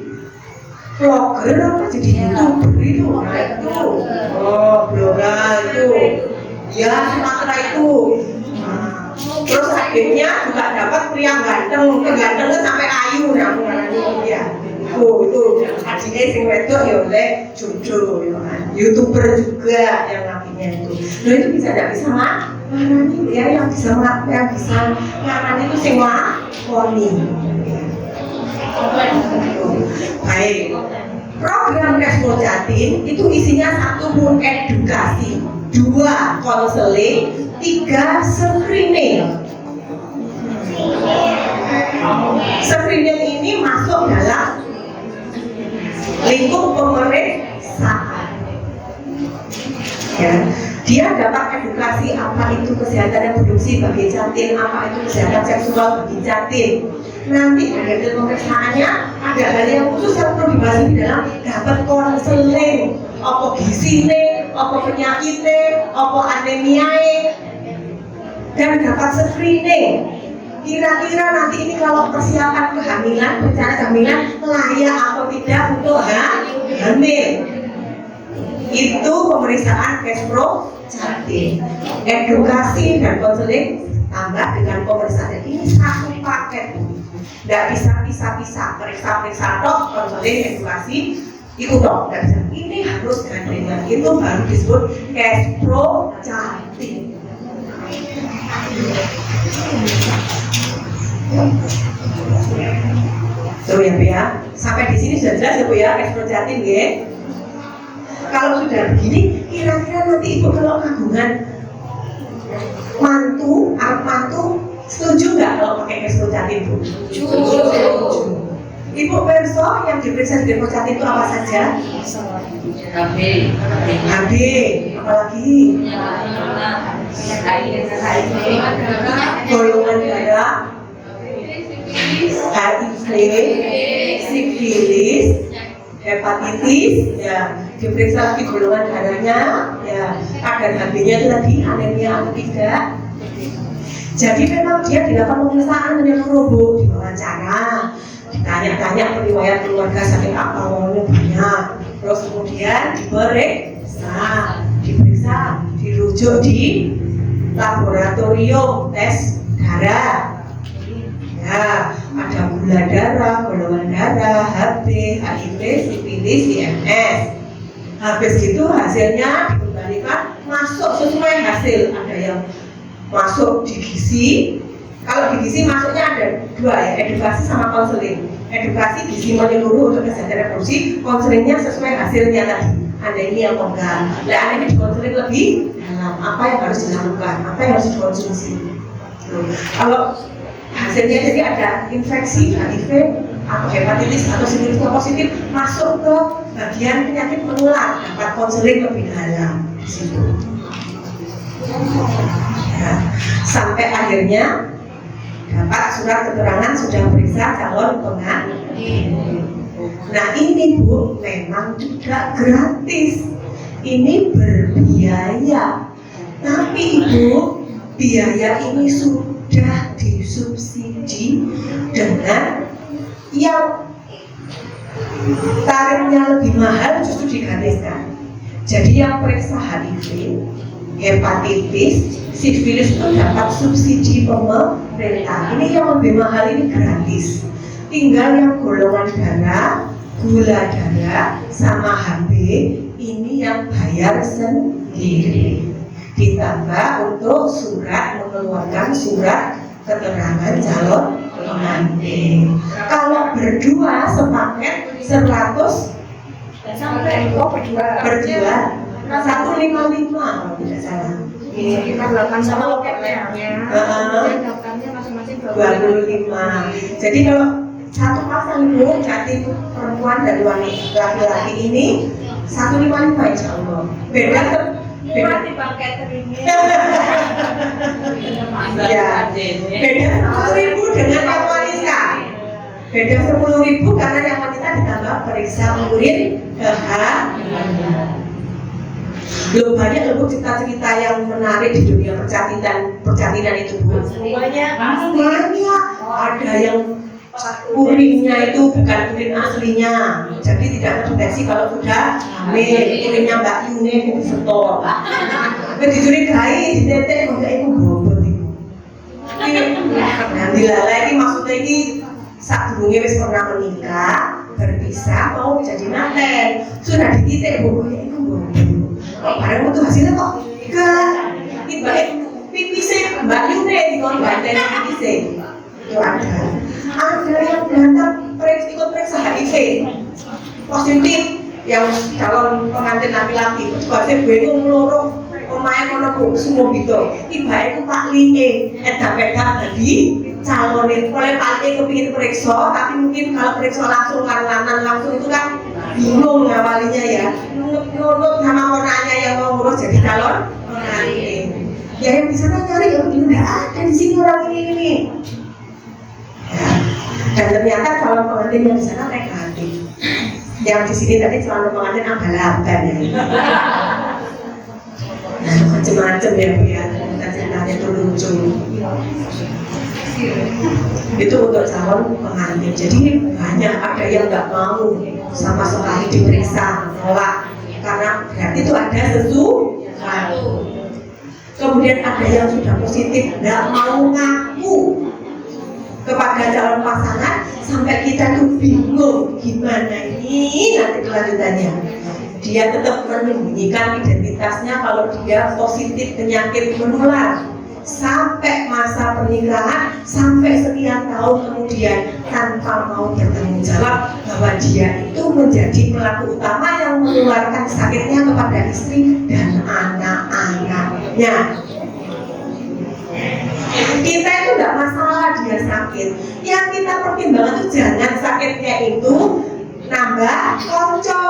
vlogger apa jadi youtuber itu blogger itu ya Sumatera itu. Terus akhirnya juga dapat pria ganteng, kegantengan sampai ayu ya. Itu adiknya sing wedok ya oleh jodoh ya kan. YouTuber juga yang lakinya itu. Loh itu tidak bisa marani ya, yang bisa marani itu sing lakoni. Baik. Program Resmo Jatim itu isinya 1 mengedukasi, 2 konseling, 3 screening. Screening ini masuk dalam lingkup pemeriksaan. Ya, dia dapat edukasi apa itu kesehatan reproduksi bagi jatin, apa itu kesehatan seksual bagi jatin. Nanti dari hasil pemeriksaannya ada hal yang khusus yang perlu dibahas di dalam, dapat konseling, apa gisine, apa penyakitnya, apa anemiae, dan dapat screening. kira-kira nanti ini kalau persiapan kehamilan, rencana kehamilan layak atau tidak untuk hamil. Itu pemeriksaan cash pro Jatim. Edukasi dan konseling tambah dengan pemeriksaan. Ini satu paket, tidak bisa pisah-pisah. Periksa tok, konseling, edukasi, itu tok. Tidak bisa. Ini harus gandengan. Itu baru disebut cash pro Jatim. So ya Bu ya, sampai di sini sudah jelas ya Bu ya, cash pro Jatim ya. Kalau sudah begini, kira-kira nanti Ibu kalau kandungan mantu, anak mantu, setuju nggak kalau pakai cash pro Jatim Bu? Setuju. Ibu perso yang diperiksa di cash pro Jatim itu apa saja? HB, apalagi? Golongan darah, HIV, sifilis, hepatitis, ya diperiksa lagi golongan darahnya, ya kadar HB-nya itu tadi anemia atau tidak. Jadi memang dia dilakukan pemeriksaan dengan robo, diwawancara, ditanya-tanya riwayat keluarga sakit apa, ngomongnya banyak, terus kemudian diperiksa, dirujuk di laboratorium tes darah. Ya, ada gula darah, golongan darah, HB, HIV, sifilis, IMS. Habis itu hasilnya dikembalikan masuk sesuai hasil. Ada yang masuk di gizi. Kalau di gizi masuknya ada dua ya, edukasi sama konseling. Edukasi gizi menyeluruh untuk kesehatan reproduksi, konselingnya sesuai hasilnya tadi. Ada ini yang enggak. Nah, ini di konseling lebih dalam apa yang harus dilakukan, apa yang harus dikonsumsi. Kalau hasilnya jadi ada infeksi HIV atau hepatitis atau sifilis positif masuk ke bagian penyakit menular, dapat konseling lebih dalam di situ. Ya, sampai akhirnya dapat surat keterangan sudah periksa calon pengantin. Nah ini Bu memang tidak gratis, ini berbiaya. Tapi Ibu, biaya ini sudah disubsidi dengan yang tarifnya lebih mahal justru digratiskan. Jadi yang periksa HIV, hepatitis, sifilis itu dapat subsidi pemerintah. Ini yang lebih mahal ini gratis. Tinggal yang golongan darah, gula darah, sama HB ini yang bayar sendiri. Ditambah untuk mengeluarkan surat keterangan calon pengantin. Kalau berdua sepaket 100 sampai berdua 155 kalau tidak salah. kita delapan sama loketnya daftarnya masing-masing 25. Jadi kalau satu pasang Bu Jatim perempuan dan laki-laki ini 155 insya Allah. Beda mati pakai terimnya. Ya, beda 10.000 dengan yang wanita. Beda 10.000 karena yang wanita ditambah periksa urin kehamilan. Belum banyak loh cerita-cerita yang menarik di dunia percatinan itu Bu. Semuanya Ada yang urinnya itu bukan urin aslinya, jadi tidak terdeteksi kalau sudah hamil. Urinnya Mbak Yuni itu setor. Dicurigai, ditetek, enggak itu bobot itu. Nanti lagi maksudnya ini saat dulunya wis pernah menikah, berpisah, mau jadi manten, sudah dititik bobotnya itu bobot. Kok barang itu hasilnya kok enggak? Ibarat pipisnya Mbak Yuni di konten pipisnya itu ada yang datang ikut periksa HIV positif yang calon pengantin laki-laki itu pasti bingung melorong pemain monoku semua gitu tiba itu Pak Lie beda tadi calonin oleh Pak Lie kepingin periksa tapi mungkin kalau periksa langsung langsung itu kan bingung awalnya ya nurut sama monanya yang mau ngurus jadi calon pengantin ya yang di sana nyari yang tidak ada di sini orang ini ya. Dan ternyata calon pengantin yang di sana negatif. Yang di sini tadi calon pengantin abal-abal ya. Macam-macam ya Bu ya. Ceritanya itu lucu. Itu untuk calon pengantin. Jadi banyak ada yang nggak mau sama sekali diperiksa, menolak karena berarti itu ada sesuatu. Kemudian ada yang sudah positif nggak mau ngaku kepada calon pasangan sampai kita tuh bingung gimana ini nanti kelanjutannya. Dia tetap menyembunyikan identitasnya kalau dia positif penyakit menular sampai masa pernikahan, sampai sekian tahun kemudian tanpa mau bertanggung jawab bahwa dia itu menjadi pelaku utama yang menularkan sakitnya kepada istri dan anak-anaknya. Kita itu nggak masalah dia sakit, yang kita pertimbangkan itu jangan sakitnya itu nambah konco,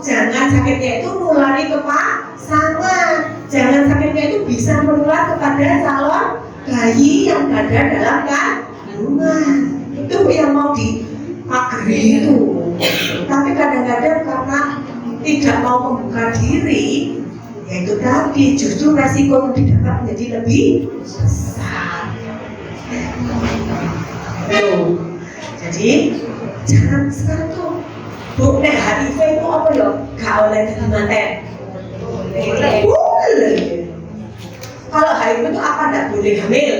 jangan sakitnya itu nulari ke pasangan, jangan sakitnya itu bisa menular kepada calon bayi yang ada dalam kandungan. Itu yang mau dipagari itu. Tapi kadang-kadang karena tidak mau membuka diri, yaitu tadi justru resiko yang didapat menjadi lebih besar. Jadi jangan sekarang tuh Bu, nek HIV itu apa ya? Gak oleh jadi manten. Boleh. Kalau HIV itu apa? Tidak boleh hamil.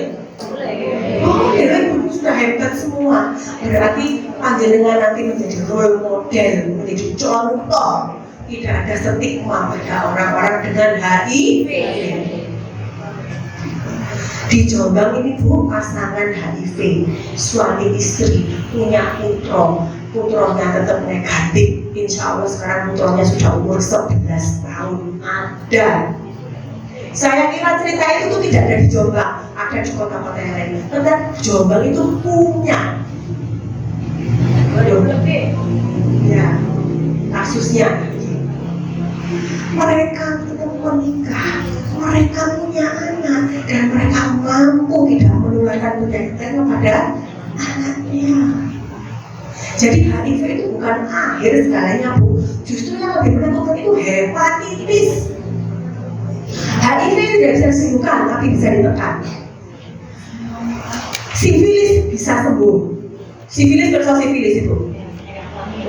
Oh, ya ibu sudah hebat semua. Berarti panjenengan nanti menjadi role model, menjadi contoh. Tidak ada stigma pada orang-orang dengan HIV. Di Jombang ini Bu, pasangan HIV, suami istri, punya putronya tetap negatif. Insya Allah sekarang putronya sudah umur 11 tahun. Ada. Saya kira cerita itu tuh tidak ada di Jombang, ada di kota-kota yang lain. Tetapi Jombang itu punya. Ya, kasusnya. Mereka tetap menikah, mereka punya anak, dan mereka mampu tidak menularkan penyakitnya kepada anaknya. Jadi HIV itu bukan akhir segalanya Bu, justru yang lebih menentukan itu hepatitis. HIV tidak bisa disembuhkan tapi bisa ditekan. Sifilis bisa sembuh. Sifilis berapa sifilis itu?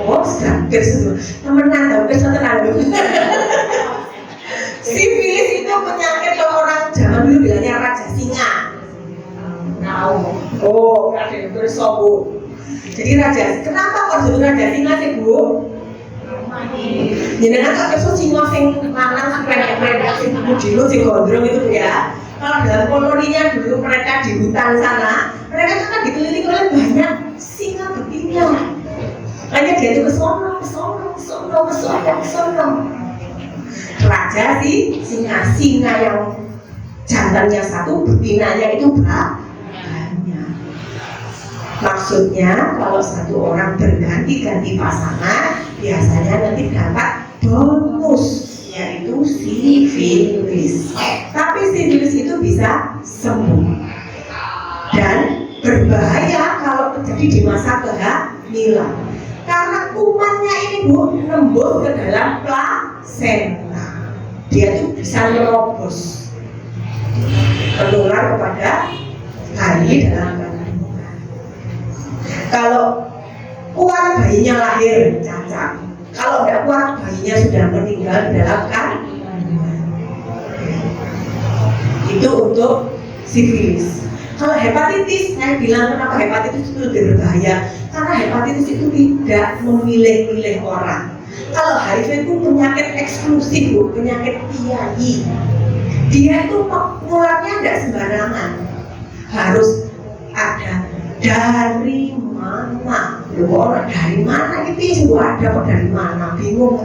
Oh, hampir sembuh. Temenan, hampir setengah. Sifilis itu penyakit kalau orang zaman dulu bilangnya raja singa. Oh, ada yang bersobu. Jadi raja, kenapa kok disebut raja singa sih Bu? Jadi kan kalau singa sing lanang sing pendek-pendek sing mudilo sing gondrong itu ya. Kalau dalam koloninya dulu mereka di hutan sana, mereka kan dikelilingi oleh banyak singa betina. Makanya dia itu kesono. Raja sih singa yang jantannya satu, betinanya itu banyak. Maksudnya kalau satu orang berganti-ganti pasangan, biasanya nanti dapat bonus, yaitu sifilis. Tapi sifilis itu bisa sembuh dan berbahaya kalau terjadi di masa kehamilan. Karena kumannya ini Bu nembus ke dalam plasenta, dia tuh bisa merobos, menular kepada bayi dalam kandungan. Kalau kuat bayinya lahir cacat, kalau tidak kuat bayinya sudah meninggal di dalam kandungan. Itu untuk sifilis. Kalau hepatitis, saya bilang kenapa hepatitis itu lebih berbahaya, karena hepatitis itu tidak memilih-milih orang. Kalau HIV itu penyakit eksklusif Bu, penyakit kiai. Dia itu menularnya tidak sembarangan, harus ada dari mana. Orang dari mana itu ada kok dari mana, bingung.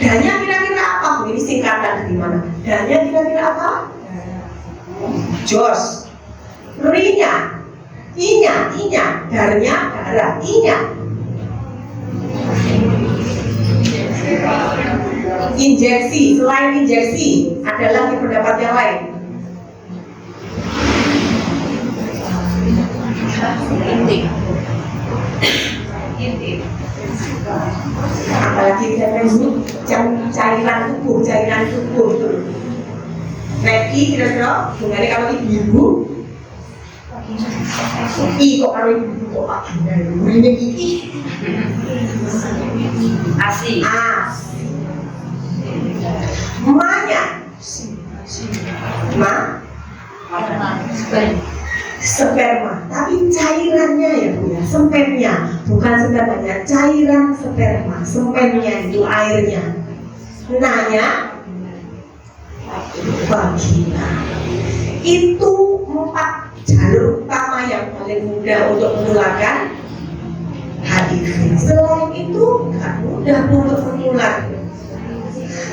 Dannya kira-kira apa? Ini singkatan dari mana? Dannya kira-kira apa? Jos. Rinya, inya, darnya, darah, inya. Injeksi, selain injeksi, ada lagi pendapat yang lain. Apalagi kita cairan tubuh itu. Neki kira-kira, mengenai kalau ibu kok karo ibu kok Pak Gina ini iki. Asi. Ma-nya sperma, tapi cairannya ya Bu ya, spermanya, bukan spermanya, cairan sperma, spermanya itu airnya. Nanya vagina. Itu 4 jalur utama yang paling mudah untuk menularkan HIV. Selain itu nggak mudah untuk menular.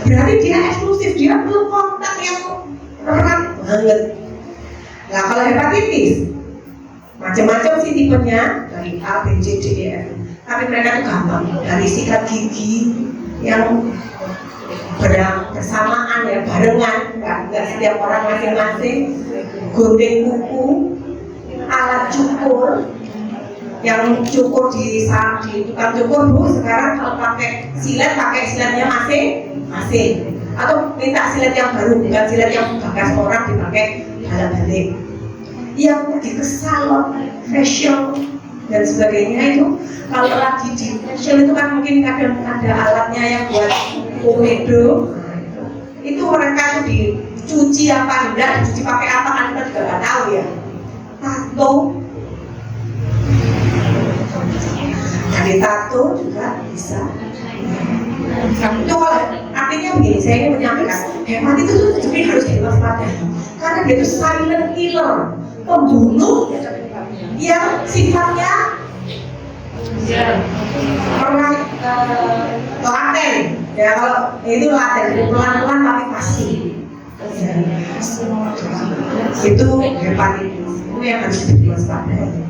Berarti dia eksklusif, dia belum kontak yang erat banget. Nah kalau hepatitis macam-macam sih tipenya, dari A, B, C, D, E, F. Tapi mereka tuh gampang, dari sikat gigi yang bersamaan ya, barengan, nggak setiap orang masing-masing. Gunting kuku, alat cukur, yang cukur di tukang cukur Bu, sekarang kalau pakai siletnya masing-masing, atau minta silet yang baru, bukan silet yang bekas orang dipakai balik-balik. Yang pergi ke salon, facial dan sebagainya itu, kalau lagi di facial itu kan mungkin kadang ada alatnya yang buat komedo, itu mereka tuh dicuci apa enggak, dicuci pakai apa kan kita juga nggak tahu ya. Tato, dari tato juga bisa. Itu artinya begini, saya ingin menyampaikan hepatitis itu sebenarnya harus diwaspadai karena dia itu silent killer, pembunuh yang sifatnya laten. Ya kalau itu laten, pelan-pelan tapi pasti. Itu hepatitis, itu yang harus diwaspadai.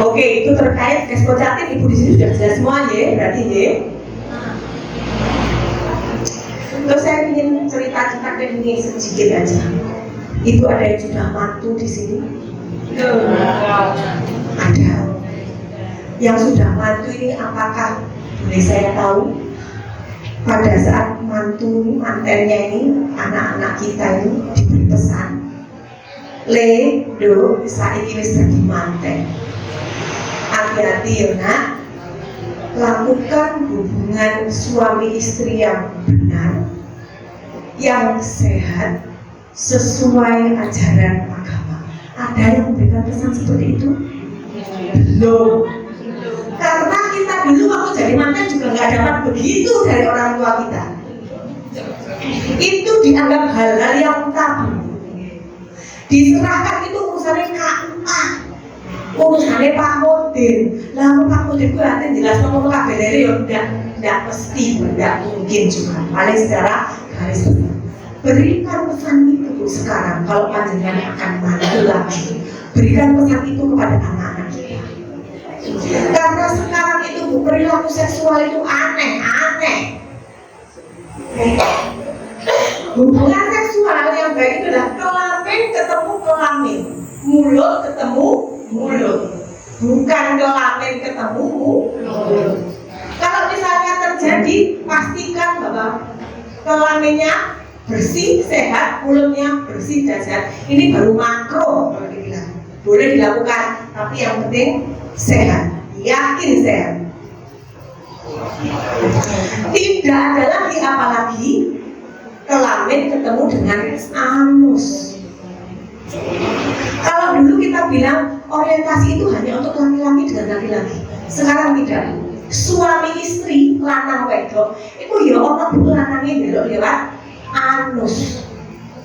Oke, itu terkait kespocatin, Ibu di sini sudah jelas semua ya, berarti ya. Terus saya ingin cerita-cerita ini sedikit aja. Ibu ada yang sudah mantu di sini? Ada. Yang sudah mantu ini apakah boleh saya tahu? Pada saat mantennya ini, anak-anak kita ini diberi pesan, do saiki wis dadi manten. Hati-hati ya nak, lakukan hubungan suami istri yang benar, yang sehat, sesuai ajaran agama. Ada yang memberikan pesan seperti itu? Belum. Karena kita dulu waktu jadi manten juga nggak dapat begitu dari orang tua kita. Itu dianggap hal-hal yang tabu. Diserahkan itu urusannya KUA, urusannya Pak Modin. Lalu Pak Modin itu nanti jelas ngomong kabeh dari ya tidak mesti, tidak mungkin juga. Paling secara garis besar. Berikan pesan itu sekarang kalau panjenengan akan mantu lagi. Berikan pesan itu kepada anak-anak kita. Karena sekarang itu perilaku seksual itu aneh-aneh. Hubungan seksual yang baik itu adalah kelamin ketemu kelamin, mulut ketemu mulut, bukan kelamin ketemu mulut. Kalau misalnya terjadi, pastikan bahwa kelaminnya bersih, sehat, mulutnya bersih dan sehat. Ini baru makro kalau dibilang. Boleh dilakukan, tapi yang penting sehat, yakin sehat. Tidak ada lagi apalagi kelamin ketemu dengan anus. Kalau dulu kita bilang orientasi itu hanya untuk laki-laki dengan laki-laki, sekarang tidak. Suami istri lanang wedok itu ya orang lanangnya belok lewat anus,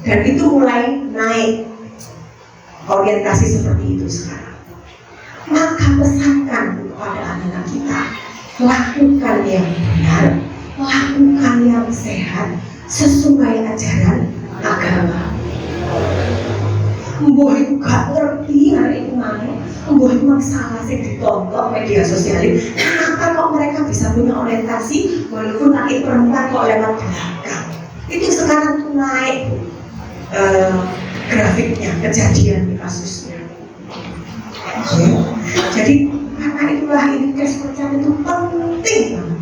dan itu mulai naik orientasi seperti itu sekarang. Maka pesankan kepada anak-anak kita, lakukan yang benar, lakukan yang sehat, sesuai ajaran agama. Mbah itu gak ngerti hari itu mana, mbah itu masalah sih ditonton media sosial ini. Kenapa kok mereka bisa punya orientasi walaupun laki perempuan kok lewat belakang? Itu sekarang tuh naik grafiknya, kejadian kasusnya. Jadi karena itulah ini kesempatan itu penting banget.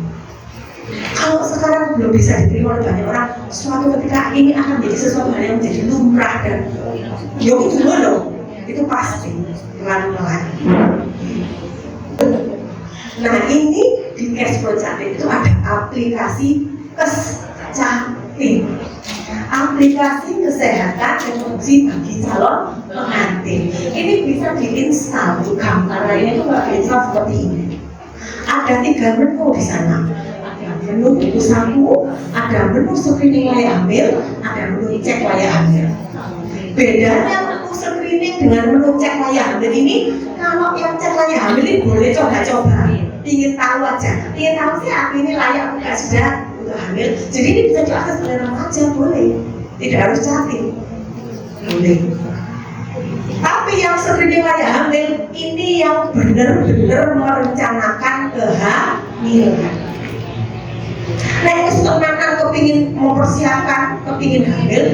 Kalau sekarang belum bisa diterima oleh banyak orang, suatu ketika ini akan menjadi sesuatu hal yang menjadi lumrah dan yo itu loh, itu pasti pelan-pelan. Nah ini di Cashpro Jatim itu ada aplikasi Kesjatim, aplikasi kesehatan reproduksi bagi calon pengantin. Ini bisa diinstal, gambarnya itu nggak diinstal seperti ini. Ada 3 menu di sana. Ada menu buku saku, ada menu screening layak hamil, ada menu cek layak hamil. Bedanya menu screening dengan menu cek layak hamil ini, kalau yang cek layak hamil ini boleh coba-coba, ingin tahu aja, ingin tahu sih aku ini layak atau nggak sudah untuk hamil. Jadi ini bisa diakses oleh remaja, boleh, tidak harus Jatim, boleh. Tapi yang screening layak hamil ini yang benar-benar merencanakan kehamilan. Nah itu sebenarnya kepingin mempersiapkan, kepingin hamil,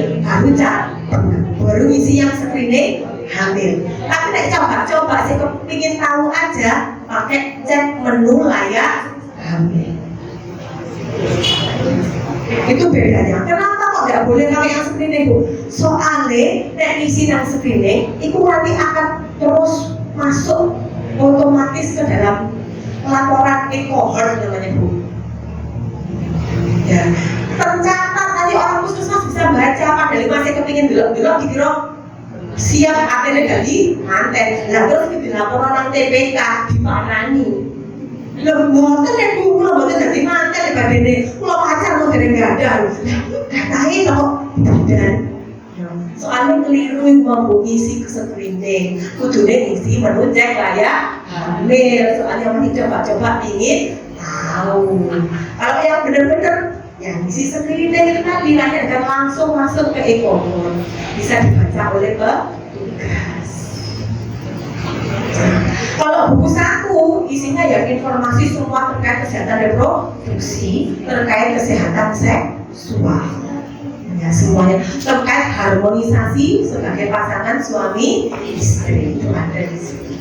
baru isi yang screening hamil. Tapi nek coba-coba sih kepingin tahu aja, pakai cek menu layak hamil. Itu bedanya. Kenapa kok nggak boleh kalau yang screening Bu? Soalnya nek isi yang screening itu nanti akan terus masuk otomatis ke dalam laporan e-cohort namanya Bu. Ya, tercatat nanti orang puskesmas bisa baca, padahal masih kepingin belok-belok dikira siap akhirnya dari manten. Lah terus dilapor orang TPK diparani. Lemboten ya Bu, kula mboten dadi manten ya badene. Kula pacar kok dereng gadah. Datae kok dan soalnya keliru mampu isi screening. Kudune isi menu cek layak hamil. Soalnya masih coba-coba ingin tahu. Kalau yang benar-benar yang isi screening itu tadi nanti akan langsung masuk ke e-cohort. Bisa dibaca oleh petugas. Kalau buku saku isinya ya informasi semua terkait kesehatan reproduksi, terkait kesehatan seksual, ya semuanya terkait harmonisasi sebagai pasangan suami istri itu ada di sini.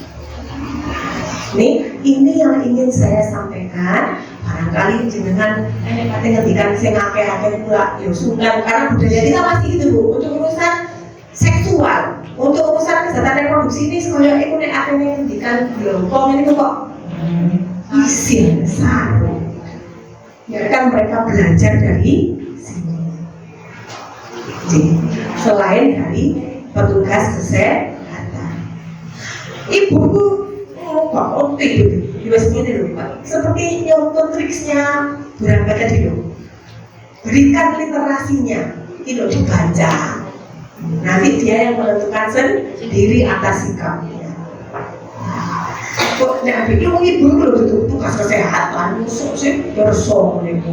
Ini yang ingin saya sampaikan. Barangkali jenengan katanya ngendikan sing akeh-akeh pula ya sungkan karena budaya kita masih gitu Bu, untuk urusan seksual. Untuk urusan kesehatan reproduksi ini sekolah itu nek akhirnya ngendikan Blongkong ini kok izin sarung. Biarkan mereka belajar dari sini. Jadi, selain dari petugas kesehatan. Ibuku kok otik gitu. Biasanya dulu Pak. Seperti nyonton triksnya Burangga tadi dulu. Berikan literasinya, itu dibaca. Nanti dia yang menentukan sendiri atas sikapnya. Kok nek iki wong ibu lho tuh tugas kesehatan musuh sih bersong niku.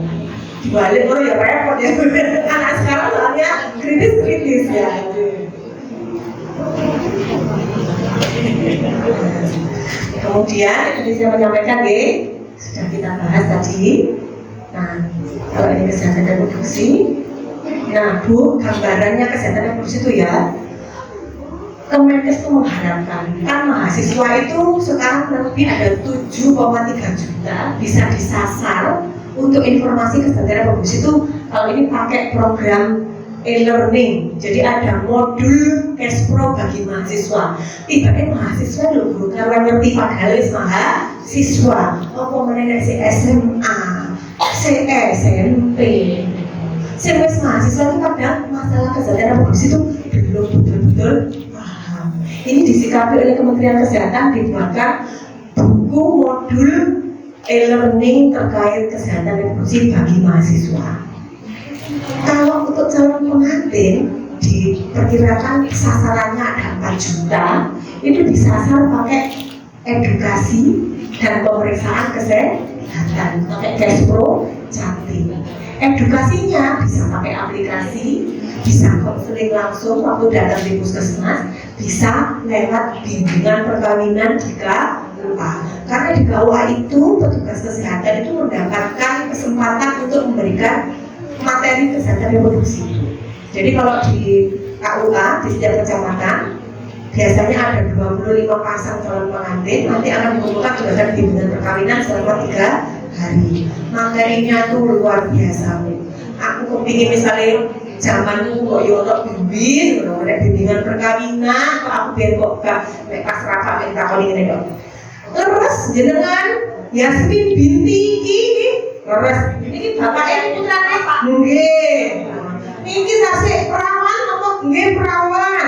Dibalik ora ya repot ya. Anak sekarang soalnya kritis ya. Kemudian tadi saya menyampaikan sudah kita bahas tadi. Nah, kalau ini kesehatan reproduksi. Nah Bu, gambarannya kesehatan reproduksi itu ya, Kemenkes itu mengharapkan kan mahasiswa itu sekarang lebih ada 7,3 juta bisa disasar untuk informasi kesehatan reproduksi itu kalau ini pakai program e-learning. Jadi ada modul Cashpro bagi mahasiswa. Tiba-tiba mahasiswa loh Bu, kalau ngerti padahal mahasiswa. Apa mengenai si SMA, si SMP. Wis mahasiswa itu kadang masalah kesehatan reproduksi itu belum betul-betul paham. Ini disikapi oleh Kementerian Kesehatan dibuatkan buku modul e-learning terkait kesehatan reproduksi bagi mahasiswa. Kalau untuk calon pengantin diperkirakan sasarannya ada 4 juta, itu disasar pakai edukasi dan pemeriksaan kesehatan pakai Cashpro Jatim. Edukasinya bisa pakai aplikasi, bisa konseling langsung waktu datang di puskesmas, bisa lewat bimbingan perkawinan jika lupa. Karena di KUA itu petugas kesehatan itu mendapatkan kesempatan untuk memberikan materi kesehatan reproduksi. Jadi kalau di KUA di setiap kecamatan biasanya ada 25 pasang calon pengantin, nanti akan dikumpulkan berdasarkan bimbingan perkawinan selama 3 hari. Materinya tuh luar biasa. Aku kepingin misalnya zaman itu kok yo ono bimbing, ono bimbingan perkawinan, kok aku ben kok gak nek pas rapat nek takoni ngene kok. Terus jenengan Yasmin binti iki terus iki bapake putrane nggih. Niki tasik perawan apa nggih perawan.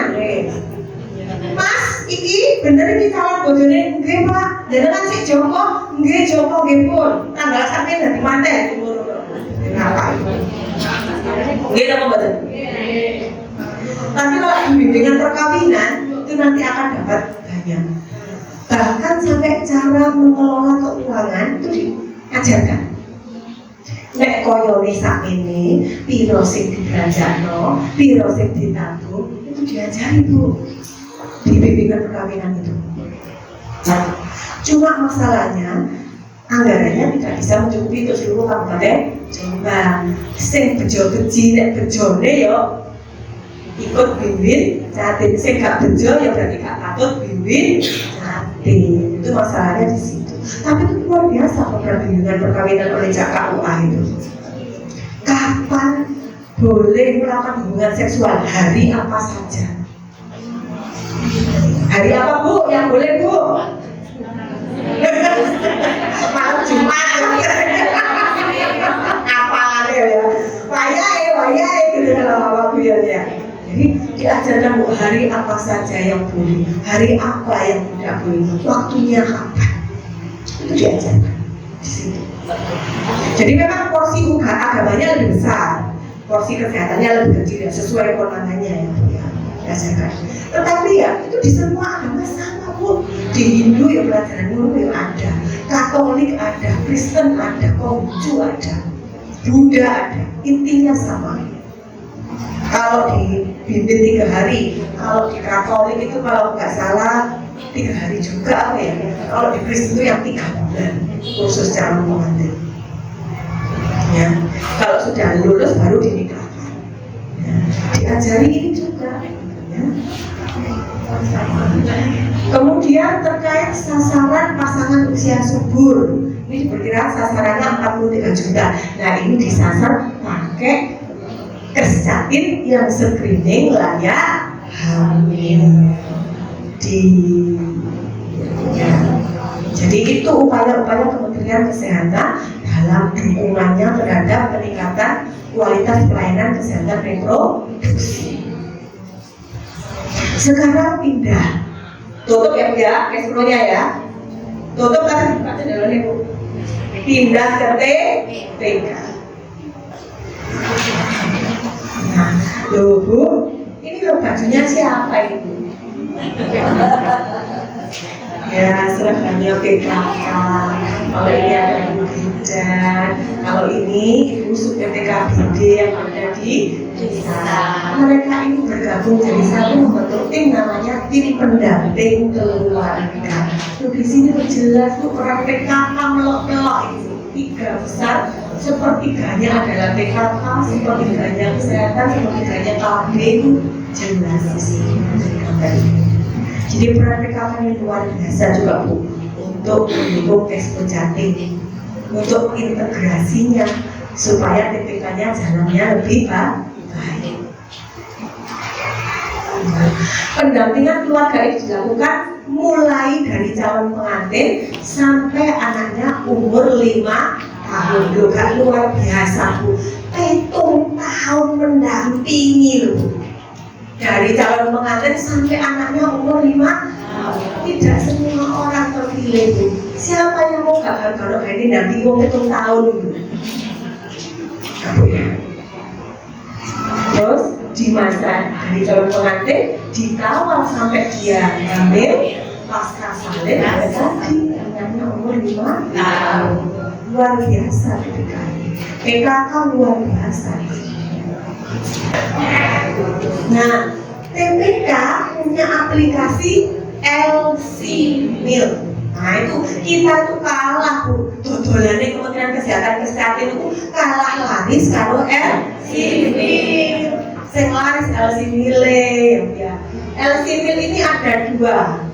Mas, iki bener iki calon bojone nggih Pak. Jenengan sik Joko, nggih Joko nggih pun. Tanggal sampe dadi manten. Ngapa itu? Nggih napa mboten? Tapi kalau di bimbingan perkawinan itu nanti akan dapat banyak. Bahkan sampai cara mengelola keuangan itu diajarkan. Nek koyo sak ini, piro sing dibelanjakno, piro sing ditabung, itu diajari Bu di bimbingan perkawinan itu. Nah, cuma masalahnya anggarannya tidak bisa mencukupi untuk seluruh kabupaten Jombang. Sing bejo beji nek bejone yo ikut bimbing Jatim, sing gak bejo ya berarti gak patut bimbing Jatim. Itu masalahnya di situ. Tapi itu luar biasa program bimbingan perkawinan oleh JKUA itu. Kapan boleh melakukan hubungan seksual, hari apa saja? Hari apa Bu yang boleh Bu? Malam Jumat. Apalagi ya? Wayai gitu kalau waktu ya. Jadi diajarkan Bu hari apa saja yang boleh, hari apa yang tidak boleh, waktunya kapan. Itu diajarkan di situ. Jadi memang porsi agamanya lebih besar, porsi kesehatannya lebih kecil ya, sesuai kewenangannya ya diajarkan. Tetapi ya itu di semua agama sama Bu. Di Hindu ya pelajaran guru ya ada, Katolik ada, Kristen ada, Konghucu ada, Buddha ada, intinya sama. Kalau di bimbing 3 hari, kalau di Katolik itu kalau nggak salah 3 hari juga ya. Kalau di Kristen itu yang 3 bulan khusus calon pengantin. Ya, kalau sudah lulus baru dinikahkan. Ya, diajari ini juga. Ya. Kemudian terkait sasaran pasangan usia subur, ini diperkirakan sasarannya 43 juta. Nah ini disasar pakai Kesjatin yang screening layak hamil ya. Jadi itu upaya-upaya Kementerian Kesehatan dalam dukungannya terhadap peningkatan kualitas pelayanan kesehatan reproduksi. Sekarang pindah, tutup ya Bu ya, keseluruhnya ya, tutup kan baca dulu nih Bu. Pindah ke TPK. Nah, loh Bu, ini loh bajunya siapa Ibu? Ya, seragamnya PKK. Kalau ini ada Ibu Bidan, kalau ini Ibu PKBD yang ada di desa. Mereka ini bergabung jadi satu membentuk tim namanya tim pendamping keluarga. Tuh di sini jelas Bu peran PKK melok-melok itu 3 besar. Sepertiganya adalah PKK, sepertiganya kesehatan, sepertiganya KB itu jelas di sini. Jadi peran PKK ini luar biasa juga Bu untuk mendukung Expo Jatim, untuk integrasinya supaya TPK-nya jalannya lebih baik. Pendampingan keluarga itu dilakukan mulai dari calon pengantin sampai anaknya umur 5 tahun. Loh, gak luar biasa Bu, 7 tahun mendampingi loh, dari calon pengantin sampai anaknya umur 5 tahun. Tidak semua orang terpilih Bu. Siapa yang mau gagal-gagal ini dampingi umur 7 tahun Bu? Terus di masa dari calon pengantin dikawal sampai dia hamil, pasca salin tadi anaknya umur 5 tahun. Luar biasa PKK luar biasa. Nah, TPK punya aplikasi LC Mil. Nah itu kita itu kalah Bu. Dodolannya Kementerian Kesehatan itu kalah laris kalau LC Mil. Sing laris LC Mil ya. LC Mil ini ada 2.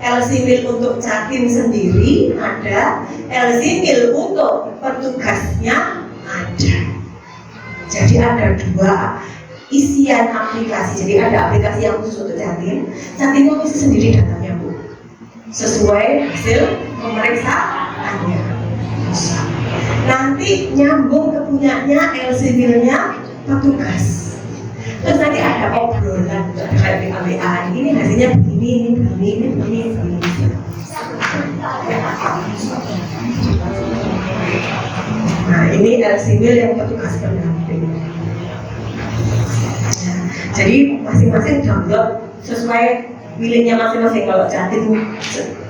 LC Mil untuk Jatim sendiri ada, LC Mil untuk petugasnya ada. Jadi ada dua isian aplikasi. Jadi ada aplikasi yang khusus untuk Jatim. Jatimnya mesti sendiri datanya Bu, sesuai hasil pemeriksaannya. Nanti nyambung ke punyanya LC Milnya petugas. Terus nanti ada obrolan, ada kayak WA, ini hasilnya begini, ini begini. Nah ini LC Mil yang petugas pendamping. Nah, jadi masing-masing download sesuai pilihnya masing-masing. Kalau Jatim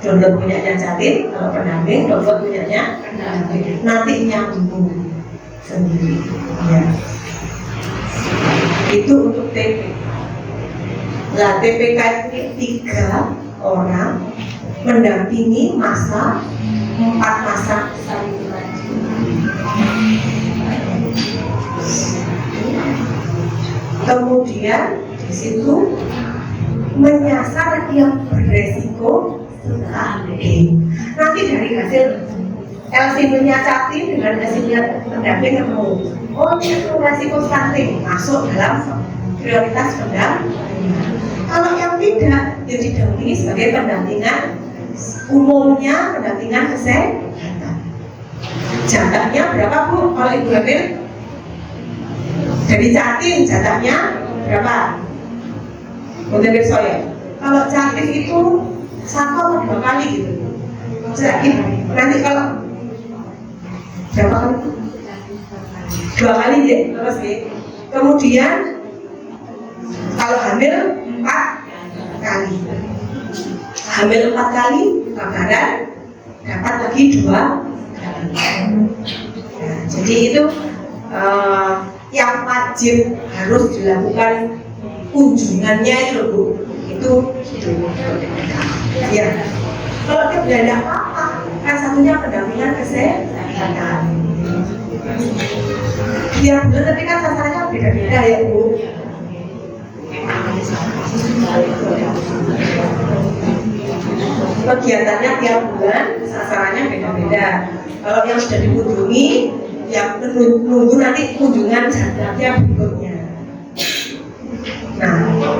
download punyanya Jatim, kalau pendamping download punyanya pendamping. Nanti nyambung sendiri. Ya. Itu untuk TPK. Nah, TPK ini 3 orang mendampingi masa 4 masa salinan. Kemudian di situ menyasar yang beresiko stunting. Nanti dari hasil LC-nya Jatim dengan hasilnya pendamping ketemu. Oh, ini resiko stunting masuk dalam prioritas pendamping. Kalau yang tidak, yang didampingi sebagai pendampingan umumnya, pendampingan kesehatan. Jatahnya berapa Bu? Kalau Ibu hamil dari Jatim jatahnya berapa? Untuk saya, kalau Jatim itu 1 atau 2 kali gitu. Jadi nanti kalau berapa kali? 2 kali ya, terus ya. Kemudian kalau hamil 4 kali. Hamil 4 kali, kabaran dapat lagi 2 kali. Nah, jadi itu yang wajib harus dilakukan kunjungannya itu Bu. Itu ya. Kalau dia tidak ada apa-apa, kan satunya pendampingan kesehatan. Ya, benar, tapi kan sasarannya beda-beda ya Bu. Kegiatannya tiap bulan, sasarannya beda-beda. Kalau yang sudah dikunjungi, yang menunggu nanti kunjungan jadwalnya berikutnya. Nah,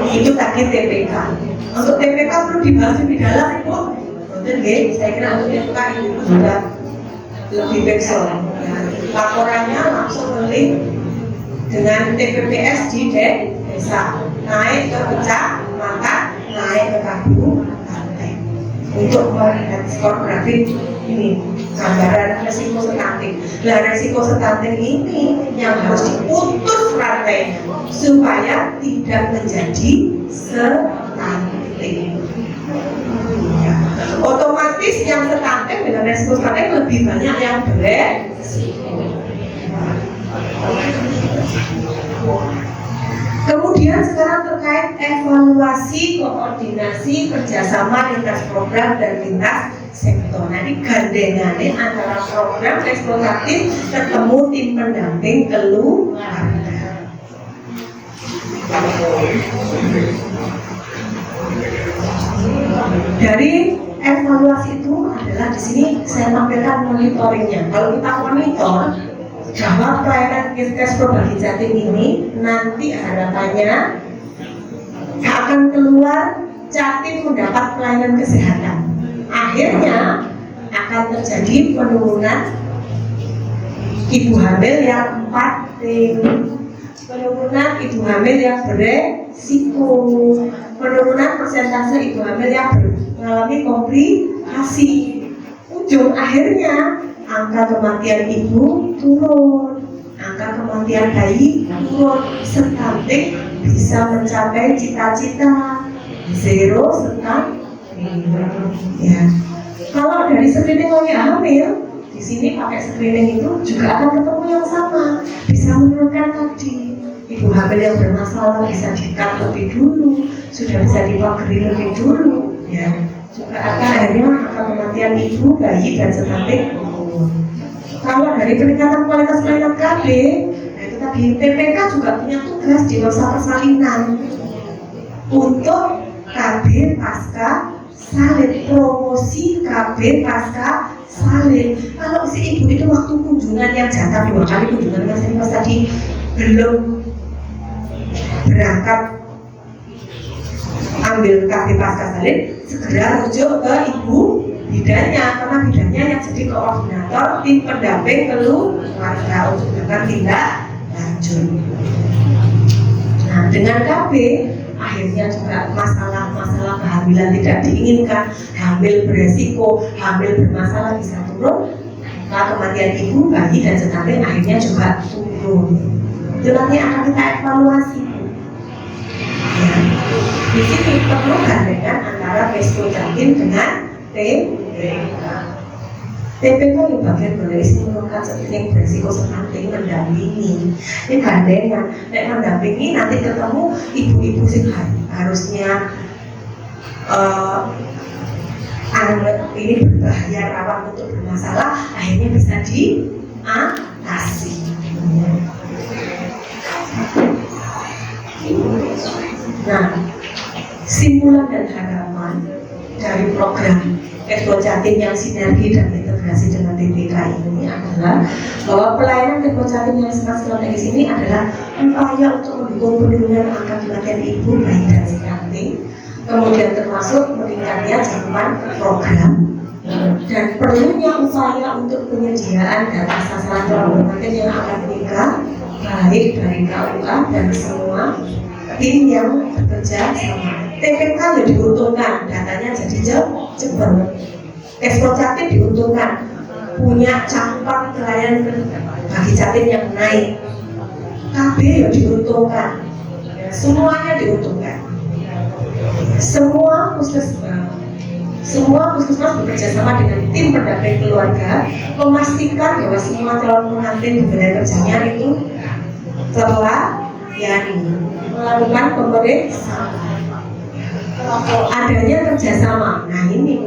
itu tadi TPK. Untuk TPK perlu dibahas lebih dalam Ibu. Betul, saya kira untuk TPK itu sudah lebih backsound. Laporannya langsung link dengan TPPS di desa, naik ke kecamatan, naik ke kabupaten untuk melihat skor grafik ini gambaran resiko stunting. Nah, resiko stunting ini yang harus diputus rantainya supaya tidak menjadi stunting. Ya. Otomatis yang stunting dengan resiko stunting lebih banyak yang beresiko. Kemudian sekarang terkait evaluasi koordinasi kerjasama lintas program dan lintas sektor. Nanti gandengannya antara program eksploratif ketemu tim pendamping keluarga. Dari evaluasi itu adalah di sini saya tampilkan monitoringnya. Kalau kita monitor bahwa pelayanan Kiskespo bagi Jatim ini nanti harapannya akan keluar Jatim mendapat pelayanan kesehatan. Akhirnya akan terjadi penurunan ibu hamil yang 4T, penurunan ibu hamil yang beresiko, penurunan persentase ibu hamil yang mengalami komplikasi. Ujung akhirnya angka kematian ibu turun, angka kematian bayi turun, stunting bisa mencapai cita-cita zero stunting. Ya. Kalau dari screening wanita hamil, di sini pakai screening itu juga akan ketemu yang sama, bisa menurunkan tadi ibu hamil yang bermasalah bisa di-cut lebih dulu, sudah bisa dipagari lebih dulu, ya. Juga akan akhirnya angka kematian ibu, bayi dan stunting. Kalau dari peningkatan kualitas pelayanan KB, nah itu tadi TPK juga punya tugas di masa persalinan untuk KB pasca salin, promosi KB pasca salin. Kalau si ibu itu waktu kunjungan yang jatah 2 kali kunjungan Mas tadi belum berangkat ambil KB pasca salin, segera rujuk ke ibu bidannya, karena bidannya yang jadi koordinator tim pendamping keluarga untuk melakukan tindak lanjut. Nah, dengan KB akhirnya juga masalah kehamilan tidak diinginkan, hamil beresiko, hamil bermasalah bisa turun, maka kematian ibu, bayi dan stunting akhirnya juga turun. Itu nanti akan kita evaluasi. Ya. Di sini perlu gandengan antara Vescojatin dengan TPK. TPK yang bagian berisi menurunkan stunting beresiko stunting mendampingi. Ini gandengan, mendampingi nanti ketemu ibu-ibu sih harusnya anak ini berbahaya rawan untuk bermasalah, akhirnya bisa diatasi. Nah, simpulan dan harapan dari program Vescojatin yang sinergi dan integrasi dengan TPK ini adalah bahwa pelayanan Vescojatin yang sangat strategis ini adalah upaya untuk mendukung penurunan angka kematian ibu, bayi dan stunting, kemudian termasuk meningkatnya cakupan program dan perlunya upaya untuk penyediaan data sasaran calon pengantin yang akan menikah baik dari KUA dan semua tim yang bekerja sama. TPK yang diuntungkan, datanya jadi cepat. Vescojatin diuntungkan, punya cakupan klien bagi jatim yang naik. KB yang diuntungkan, semuanya diuntungkan. Semua puskesmas bekerja sama dengan tim pendamping keluarga, memastikan bahwa semua calon pengantin di wilayah kerjanya itu terlayani, melakukan pemeriksaan. Adanya kerjasama, nah ini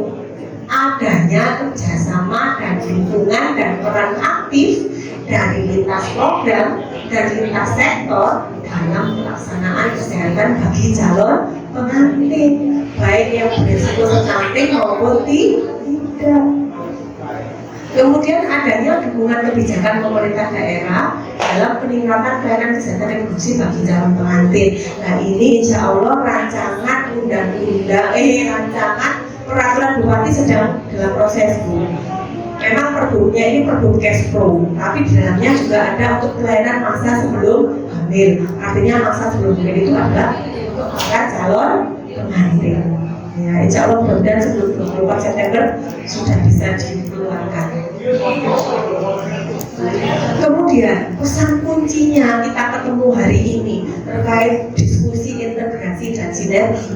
adanya kerjasama dan dukungan dan peran aktif dari lintas program dan lintas sektor dalam pelaksanaan kesehatan bagi calon pengantin, baik yang berisiko stunting maupun tidak. Kemudian adanya dukungan kebijakan pemerintah daerah dalam peningkatan pelayanan kesehatan reproduksi bagi calon pengantin. Nah ini insya Allah rancangan rancangan peraturan bupati sedang dalam proses Bu. Memang perbuknya ini perbuk cash flow, tapi di dalamnya juga ada untuk pelayanan masa sebelum hamil. Artinya masa sebelum hamil itu adalah untuk para calon pengantin. Ya, insya Allah mudah-mudahan sebelum 24 September sudah bisa dikeluarkan. Kemudian pesan kuncinya kita ketemu hari ini terkait diskusi integrasi dan sinergi,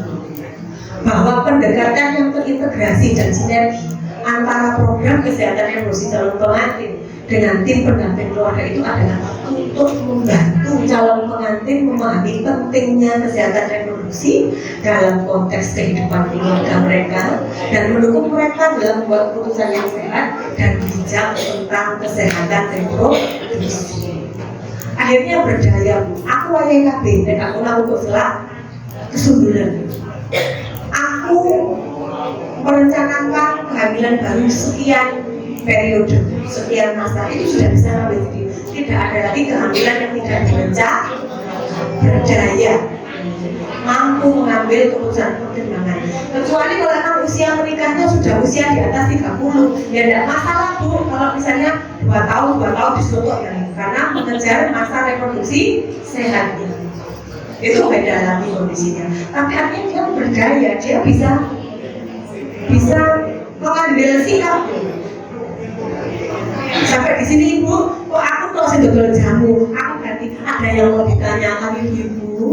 bahwa pendekatan yang terintegrasi dan sinergi antara program kesehatan reproduksi calon pengantin dengan tim pendamping keluarga itu adalah untuk membantu calon pengantin memahami pentingnya kesehatan reproduksi dalam konteks kehidupan keluarga mereka dan mendukung mereka dalam membuat keputusan yang sehat dan bijak tentang kesehatan reproduksi. Akhirnya berdaya, aku YKB dan aku untuk selak kesundulan. Aku merencanakan kehamilan baru sekian periode, sekian masa, itu sudah bisa ngambil. Tidak ada lagi kehamilan yang tidak direncanakan, berdaya, mampu mengambil keputusan pertimbangan. Kecuali kalau memang usia menikahnya sudah usia di atas 30, ya tidak masalah Bu, kalau misalnya 2 tahun disuruh ya, karena mengejar masa reproduksi sehatnya. Itu beda lagi kondisinya. Tapi artinya dia berdaya, dia bisa mengambil sikap. Sampai di sini Ibu, kok aku kok sedodol jamu, aku berarti ada yang mau ditanyakan Ibu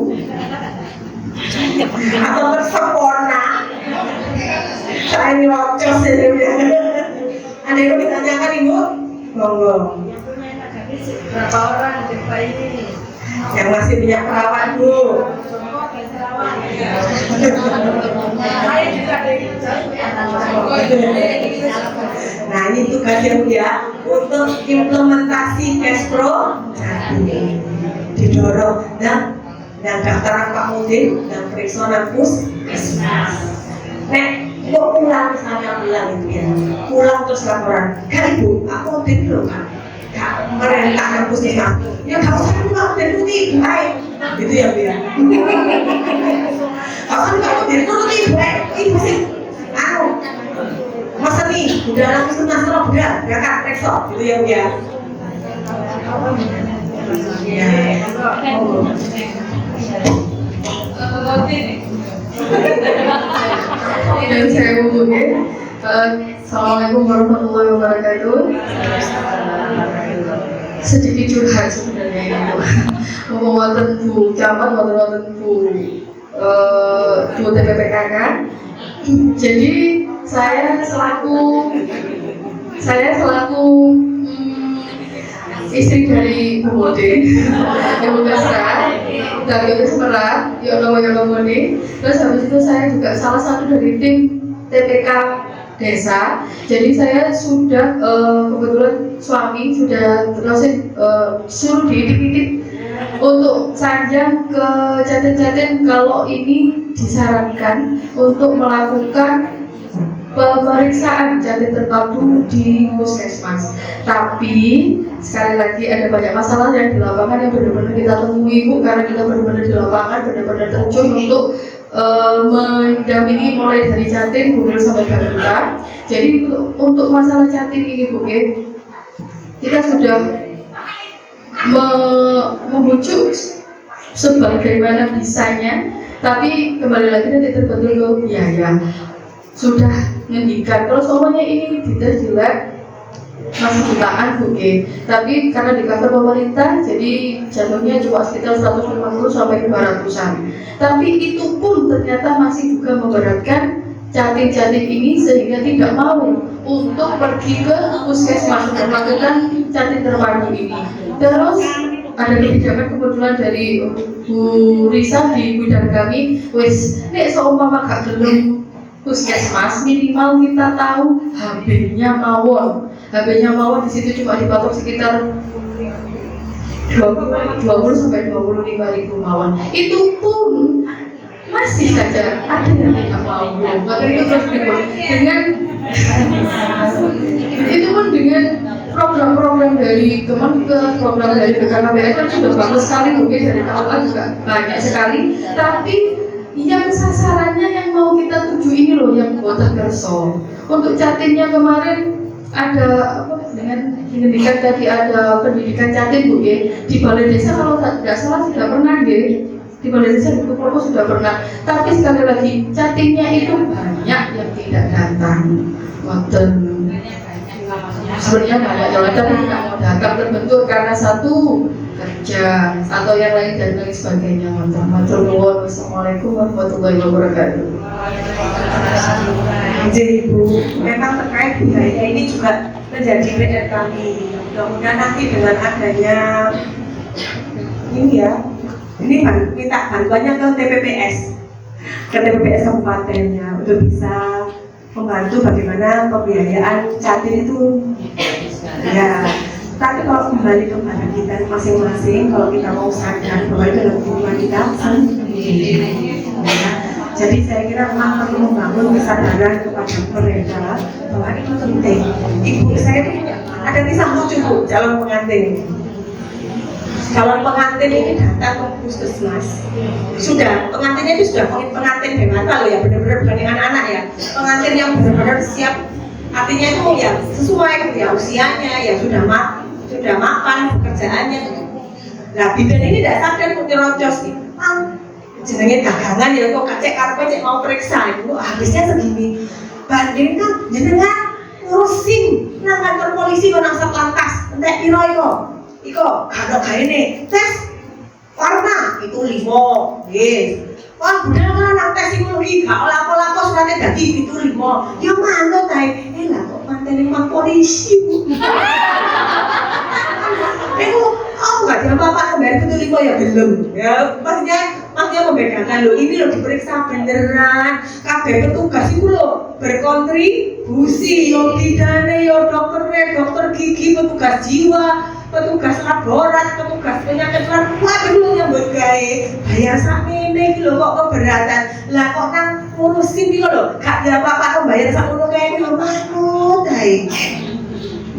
atau bersempurna. Saya nyocos ini. Ada yang mau ditanyakan Ibu? Monggo. Berapa orang di ini? Yang masih punya perawat Bu. Nah ini tugasnya Bu ya, untuk implementasi Kespro didorong dan daftaran Pak Mudin dan periksa Puskesmas. Nek Kok pulang misalnya pulang itu ya, pulang terus laporan, kan ibu, aku update dulu kan, gak merentahkan puskesmas, ya gak usah aku update dulu ibu, baik, gitu ya bu ya. Kalau kan gak update dulu ibu, baik, ibu sih, masa nih, udah langsung nasional, udah kan, rekso, gitu ya bu ya. Dan saya hubungi. Assalamualaikum warahmatullahi wabarakatuh. Sedikit curhat sebenarnya ini Bu. Wonten Bu camat, wonten Bu TPPKK. Jadi saya selaku istri dari Bu Mode, Ibu Mesra, dari Mesra, Yono-Yono-Mone. Terus habis itu saya juga salah satu dari tim TPK desa. Jadi saya sudah kebetulan suami sudah terus suruh diitik-itik untuk sanjang ke Jatin-Jatin kalau ini disarankan untuk melakukan pemeriksaan jatin terpadu di puskesmas. Tapi sekali lagi ada banyak masalah yang di lapangan yang benar-benar kita temui Bu, karena kita benar-benar di lapangan benar-benar terjun untuk mendampingi mulai dari jatin kemudian sampai balita. Jadi untuk masalah jatin ini Bu, kita sudah membujuk sebagaimana bisanya, tapi kembali lagi nanti terbentur ke biaya. Sudah ngendikan kalau semuanya ini detail jelek masih jutaan Bu, tapi karena di cover pemerintah jadi jatuhnya cuma sekitar 150 sampai 200-an. Tapi itu pun ternyata masih juga memberatkan jatin-jatin ini sehingga tidak mau untuk pergi ke puskesmas untuk melakukan jatin terpadu ini. Terus ada kebijakan kebetulan dari Bu Risa di bidang kami, wes nek seumpama gak gelem puskesmas minimal kita tahu HB-nya mawon. HB-nya mawon di situ cuma dipatok sekitar 20 sampai 25.000 mawon. Itu pun masih saja ada yang tidak mau. Maka itu terus dengan itu pun dengan program-program dari Kemenkes, program dari BKKBN kan sudah bagus sekali, mungkin dari KUA juga banyak sekali. Tapi yang sasarannya yang mau kita tuju ini loh yang boten kerso. Untuk jatinnya kemarin ada apa dengan pendidikan tadi ada pendidikan jatin Bu di balai desa kalau tidak salah sudah pernah di balai desa itu Purwo sudah pernah. Tapi sekali lagi jatinnya itu banyak yang tidak datang. Boten sebenarnya banyak yang tapi tidak mau datang terbentur karena satu kerja atau yang lain dan lain sebagainya. Wassalamualaikum warahmatullahi wabarakatuh. Jadi Bu, memang terkait budaya ini juga menjadi PR kami. Mudah-mudahan nanti dengan adanya ini ya, ini minta bantuannya ke TPPS kabupatennya untuk bisa membantu bagaimana pembiayaan jatin itu. Ya, tapi kalau kembali kepada kita masing-masing, kalau kita mau sadar bahwa itu adalah hubungan kita sendiri. Jadi saya kira memang perlu membangun kesadaran kepada mereka bahwa itu penting. Ibu saya ada kisah lucu Bu, calon pengantin. Calon pengantin ini datang ke puskesmas. Sudah, pengantinnya itu sudah pengantin dewasa loh ya, benar-benar bukan dengan anak ya. Pengantin yang benar-benar siap, artinya itu ya sesuai ya usianya, ya sudah mapan pekerjaannya. Nah, bidan ini tidak sadar pun nyerocos nih. Jenenge dagangan ya kok kacek karpe cek mau periksa itu habisnya segini. Bandingkan jenengan ngurusin nang kantor polisi kok nang Satlantas entek piro iko kado gaene tes warna itu 5 nggih. Wah bener kan nang tes iku iki gak lapo-lapo surate dadi itu 5 ya manut ae lah kok mantene mang polisi. Iku nggak ada apa-apa dari itu 5 ya belum ya maksudnya membedakan loh ini loh diperiksa beneran kabeh petugas itu loh berkontribusi yo bidane yo dokter gigi petugas jiwa petugas laborat petugas penyakit waduh yang buat gawe bayar sakit ini lho kok keberatan. Lah kok nang ngurusin iki lho, gak ada apa-apa kok bayar sak ngono kae iki lho manut ae.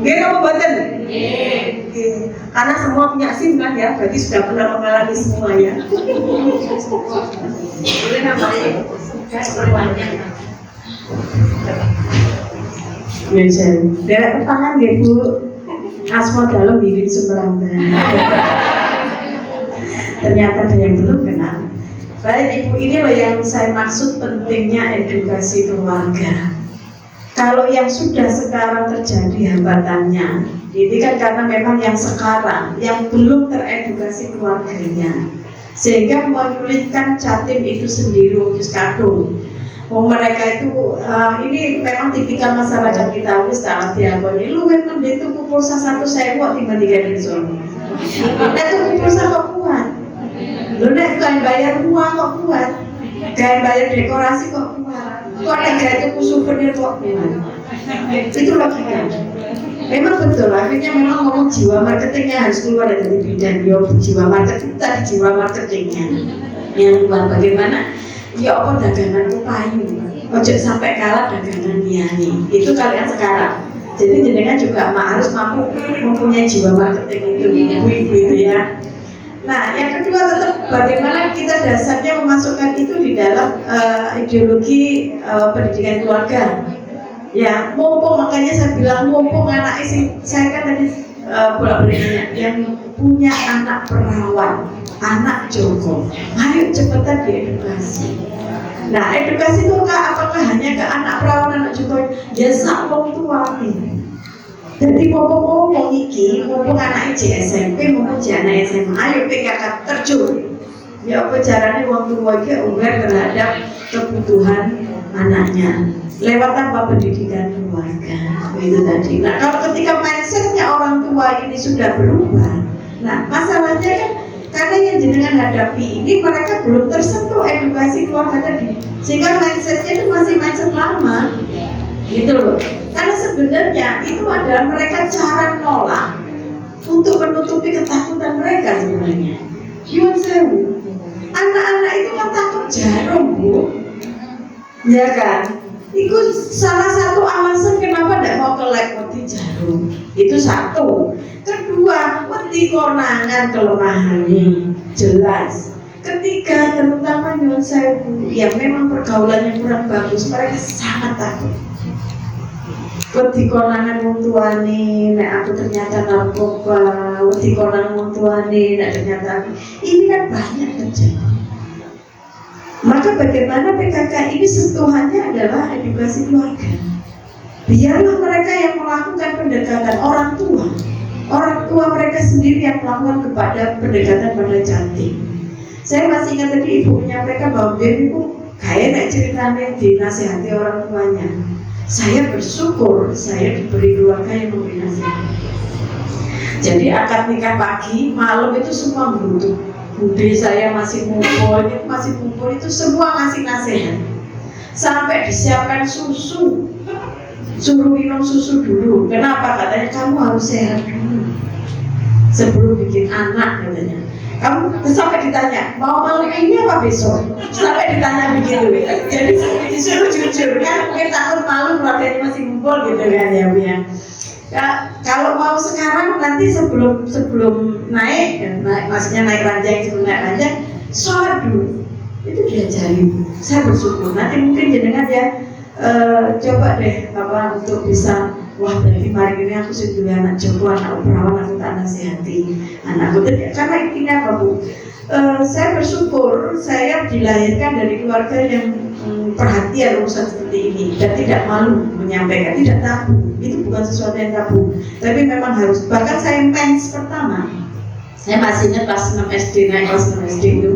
Nggih apa mboten? Nggih. Karena semua punya SIM kan ya, berarti sudah pernah mengalami semua ya. Boleh namanya gas berwarna. Biasa. Derek tangan nggih Bu. Asma dalam bibit Sumberambang. Ternyata ada yang belum kenal. Baik Ibu, ini loh yang saya maksud pentingnya edukasi keluarga. Kalau yang sudah sekarang terjadi hambatannya, ini kan karena memang yang sekarang yang belum teredukasi keluarganya, sehingga menyulitkan Jatim itu sendiri wis kadung. Mereka itu ini memang tipikal masyarakat kita wis tak diakoni. Lu kan mending tuku pulsa 1.000 timbang 3 desa. Nek tuku pulsa kok kuat. Lu nek kan bayar uang kok kuat. Kan bayar dekorasi kok kuat. Kok nek gawe tuku souvenir kok kuat. Itu logika. Memang betul, akhirnya memang ngomong jiwa marketingnya harus keluar dari bidang jiwa marketing, tadi jiwa marketingnya. Yang luar bagaimana? Ya apa daganganku payu, ojo sampai kalah dagangan liyane. Itu kalian sekarang. Jadi jenengan juga harus mampu mempunyai jiwa marketing itu, ibu-ibu itu ya. Nah, yang kedua tetap bagaimana kita dasarnya memasukkan itu di dalam ideologi pendidikan keluarga. Ya, mumpung makanya saya bilang mumpung anak isi, saya kan tadi bolak-baliknya yang punya anak perawan, anak Joko, ayo cepetan diedukasi. Nah, edukasi itu apakah hanya ke anak perawan, anak Joko? Ya sak wong tua nih. Jadi ngomong iki, mumpung anak SMP, mumpung anak SMA, ayo PKK terjun. Ya apa caranya wong tua iki aware terhadap kebutuhan anaknya lewat apa pendidikan keluarga itu tadi. Nah, kalau ketika mindsetnya orang tua ini sudah berubah, nah masalahnya kan karena yang jenengan hadapi ini mereka belum tersentuh edukasi keluarga tadi, sehingga mindsetnya itu masih mindset lama, gitu loh. Karena sebenarnya itu adalah mereka cara nolak untuk menutupi ketakutan mereka sebenarnya. Yun sewu, anak-anak itu kan takut jarum Bu, ya kan? Itu salah satu alasan kenapa tidak mau ke lab wedi jarum. Itu satu. Kedua, wedi konangan kelemahannya jelas. Ketiga, terutama nyuwun sewu, yang memang pergaulannya kurang bagus, mereka sangat takut. Wedi konangan wong tuane, nek aku ternyata narkoba, wedi konangan wong tuane, nek ternyata aku. Ini kan banyak terjadi. Maka bagaimana PKK ini sentuhannya adalah edukasi keluarga. Biarlah mereka yang melakukan pendekatan orang tua mereka sendiri yang melakukan kepada pendekatan pada Jatim. Saya masih ingat tadi ibu menyampaikan bahwa dia itu kayak ceritanya dinasihati orang tuanya. Saya bersyukur saya diberi keluarga yang memberi nasihat. Jadi akad nikah pagi, malam itu semua beruntung. Bude saya masih ngumpul itu semua ngasih nasihat. Sampai disiapkan susu, suruh minum susu dulu. Kenapa? Katanya kamu harus sehat dulu sebelum bikin anak katanya. Kamu sampai ditanya mau malam ini apa besok? Sampai ditanya begitu. Jadi disuruh jujur kan, mungkin takut malu keluarganya masih ngumpul gitu kan ya Bu ya. Ya, kalau mau sekarang nanti sebelum naik, maksudnya naik ranjang, sebelum naik ranjang, sholat dulu. Itu diajari. Saya bersyukur. Nanti mungkin jenengan ya coba deh apa untuk bisa, wah berarti hari ini aku sudah anak Joko, anak perawan, aku tak nasihati anakku. Karena intinya apa Bu? Saya bersyukur saya dilahirkan dari keluarga yang perhatian urusan seperti ini dan tidak malu menyampaikan, tidak tabu. Itu bukan sesuatu yang tabu, tapi memang harus. Bahkan saya mens pertama, saya masih ingat kelas 6 SD, naik kelas 6 SD itu,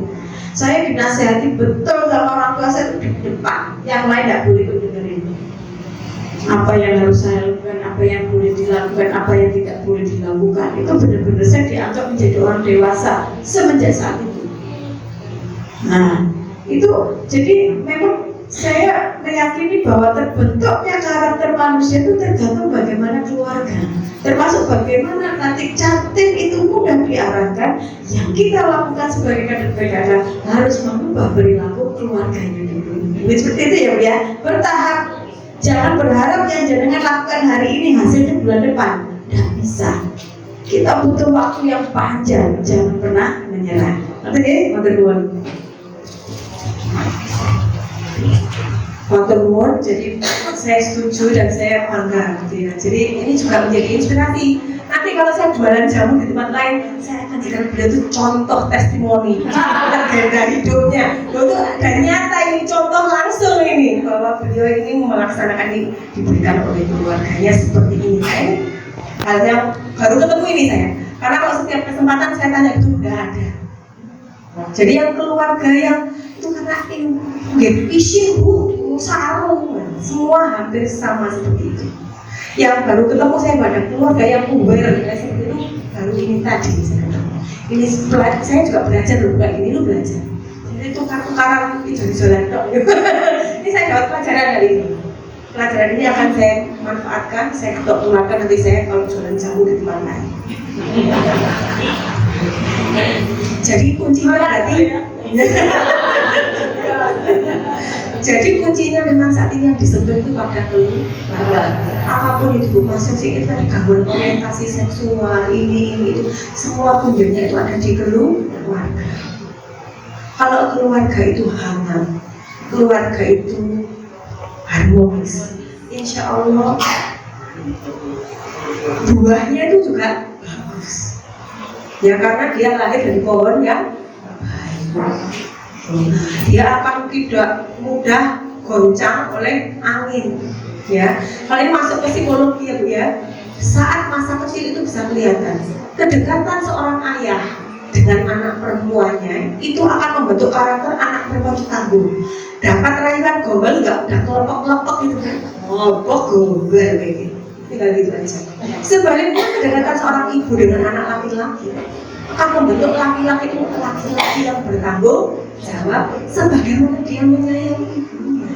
saya dinasihati betul sama orang tua saya itu di depan, yang lain tidak boleh ikut dengerin. Apa yang harus saya lakukan, apa yang boleh dilakukan, apa yang tidak boleh dilakukan, itu benar-benar saya dianggap menjadi orang dewasa semenjak saat itu. Nah, itu jadi memang saya meyakini bahwa terbentuknya karakter manusia itu tergantung bagaimana keluarga. termasuk bagaimana nanti cantik itu mudah diarahkan. Yang kita lakukan sebagai kader PKK harus mengubah perilaku keluarganya dulu. Seperti itu ya Bu ya, bertahap. Jangan berharap yang jenengan lakukan hari ini hasilnya bulan depan, tidak bisa. Kita butuh waktu yang panjang, jangan pernah menyerah. Oke, matur nuwun. Matur nuwun. Jadi saya setuju dan saya bangga gitu ya. Jadi ini juga menjadi inspirasi. Nanti kalau saya jualan jamu di tempat lain, saya akan jadikan beliau itu contoh testimoni legenda hidupnya. Itu dan nyata ini contoh langsung ini bahwa beliau ini melaksanakan ini diberikan oleh keluarganya seperti ini. Kan? Hal yang baru ketemu ini saya. Karena kalau setiap kesempatan saya tanya itu tidak ada. Jadi yang keluarga yang itu karena vision sarung, semua hampir sama seperti itu. Yang baru ketemu saya pada keluarga yang aware seperti itu baru ini tadi saya ketemu. Ini saya juga belajar loh, kayak gini lu belajar. Jadi tukar-tukaran itu di jalan dok. Ini saya dapat pelajaran dari ini. Pelajaran ini akan saya manfaatkan, saya ketok-tularkan nanti saya kalau jualan jamu di tempat lain. Jadi kuncinya berarti jadi kuncinya memang saat ini yang disebut itu pada keluarga. Apapun itu masuk sih kita gangguan orientasi seksual ini itu semua punjernya itu ada di keluarga. Kalau keluarga itu hangat, keluarga itu harmonis, insya Allah buahnya itu juga bagus. Ya karena dia lahir dari pohon yang baik. Dia akan tidak mudah goncang oleh angin. Ya, kalau ini masuk ke psikologi ya Bu ya. Saat masa kecil itu bisa kelihatan kedekatan seorang ayah dengan anak perempuannya itu akan membentuk karakter anak perempuan itu tangguh. Dapat rayuan gombal nggak udah kelompok-kelompok gitu kan? Kelompok gombal kayak gitu. Tinggal gitu aja. Sebaliknya kedekatan seorang ibu dengan anak laki-laki akan membentuk laki-laki itu laki-laki yang bertanggung jawab sebagaimana dia menyayangi ibunya.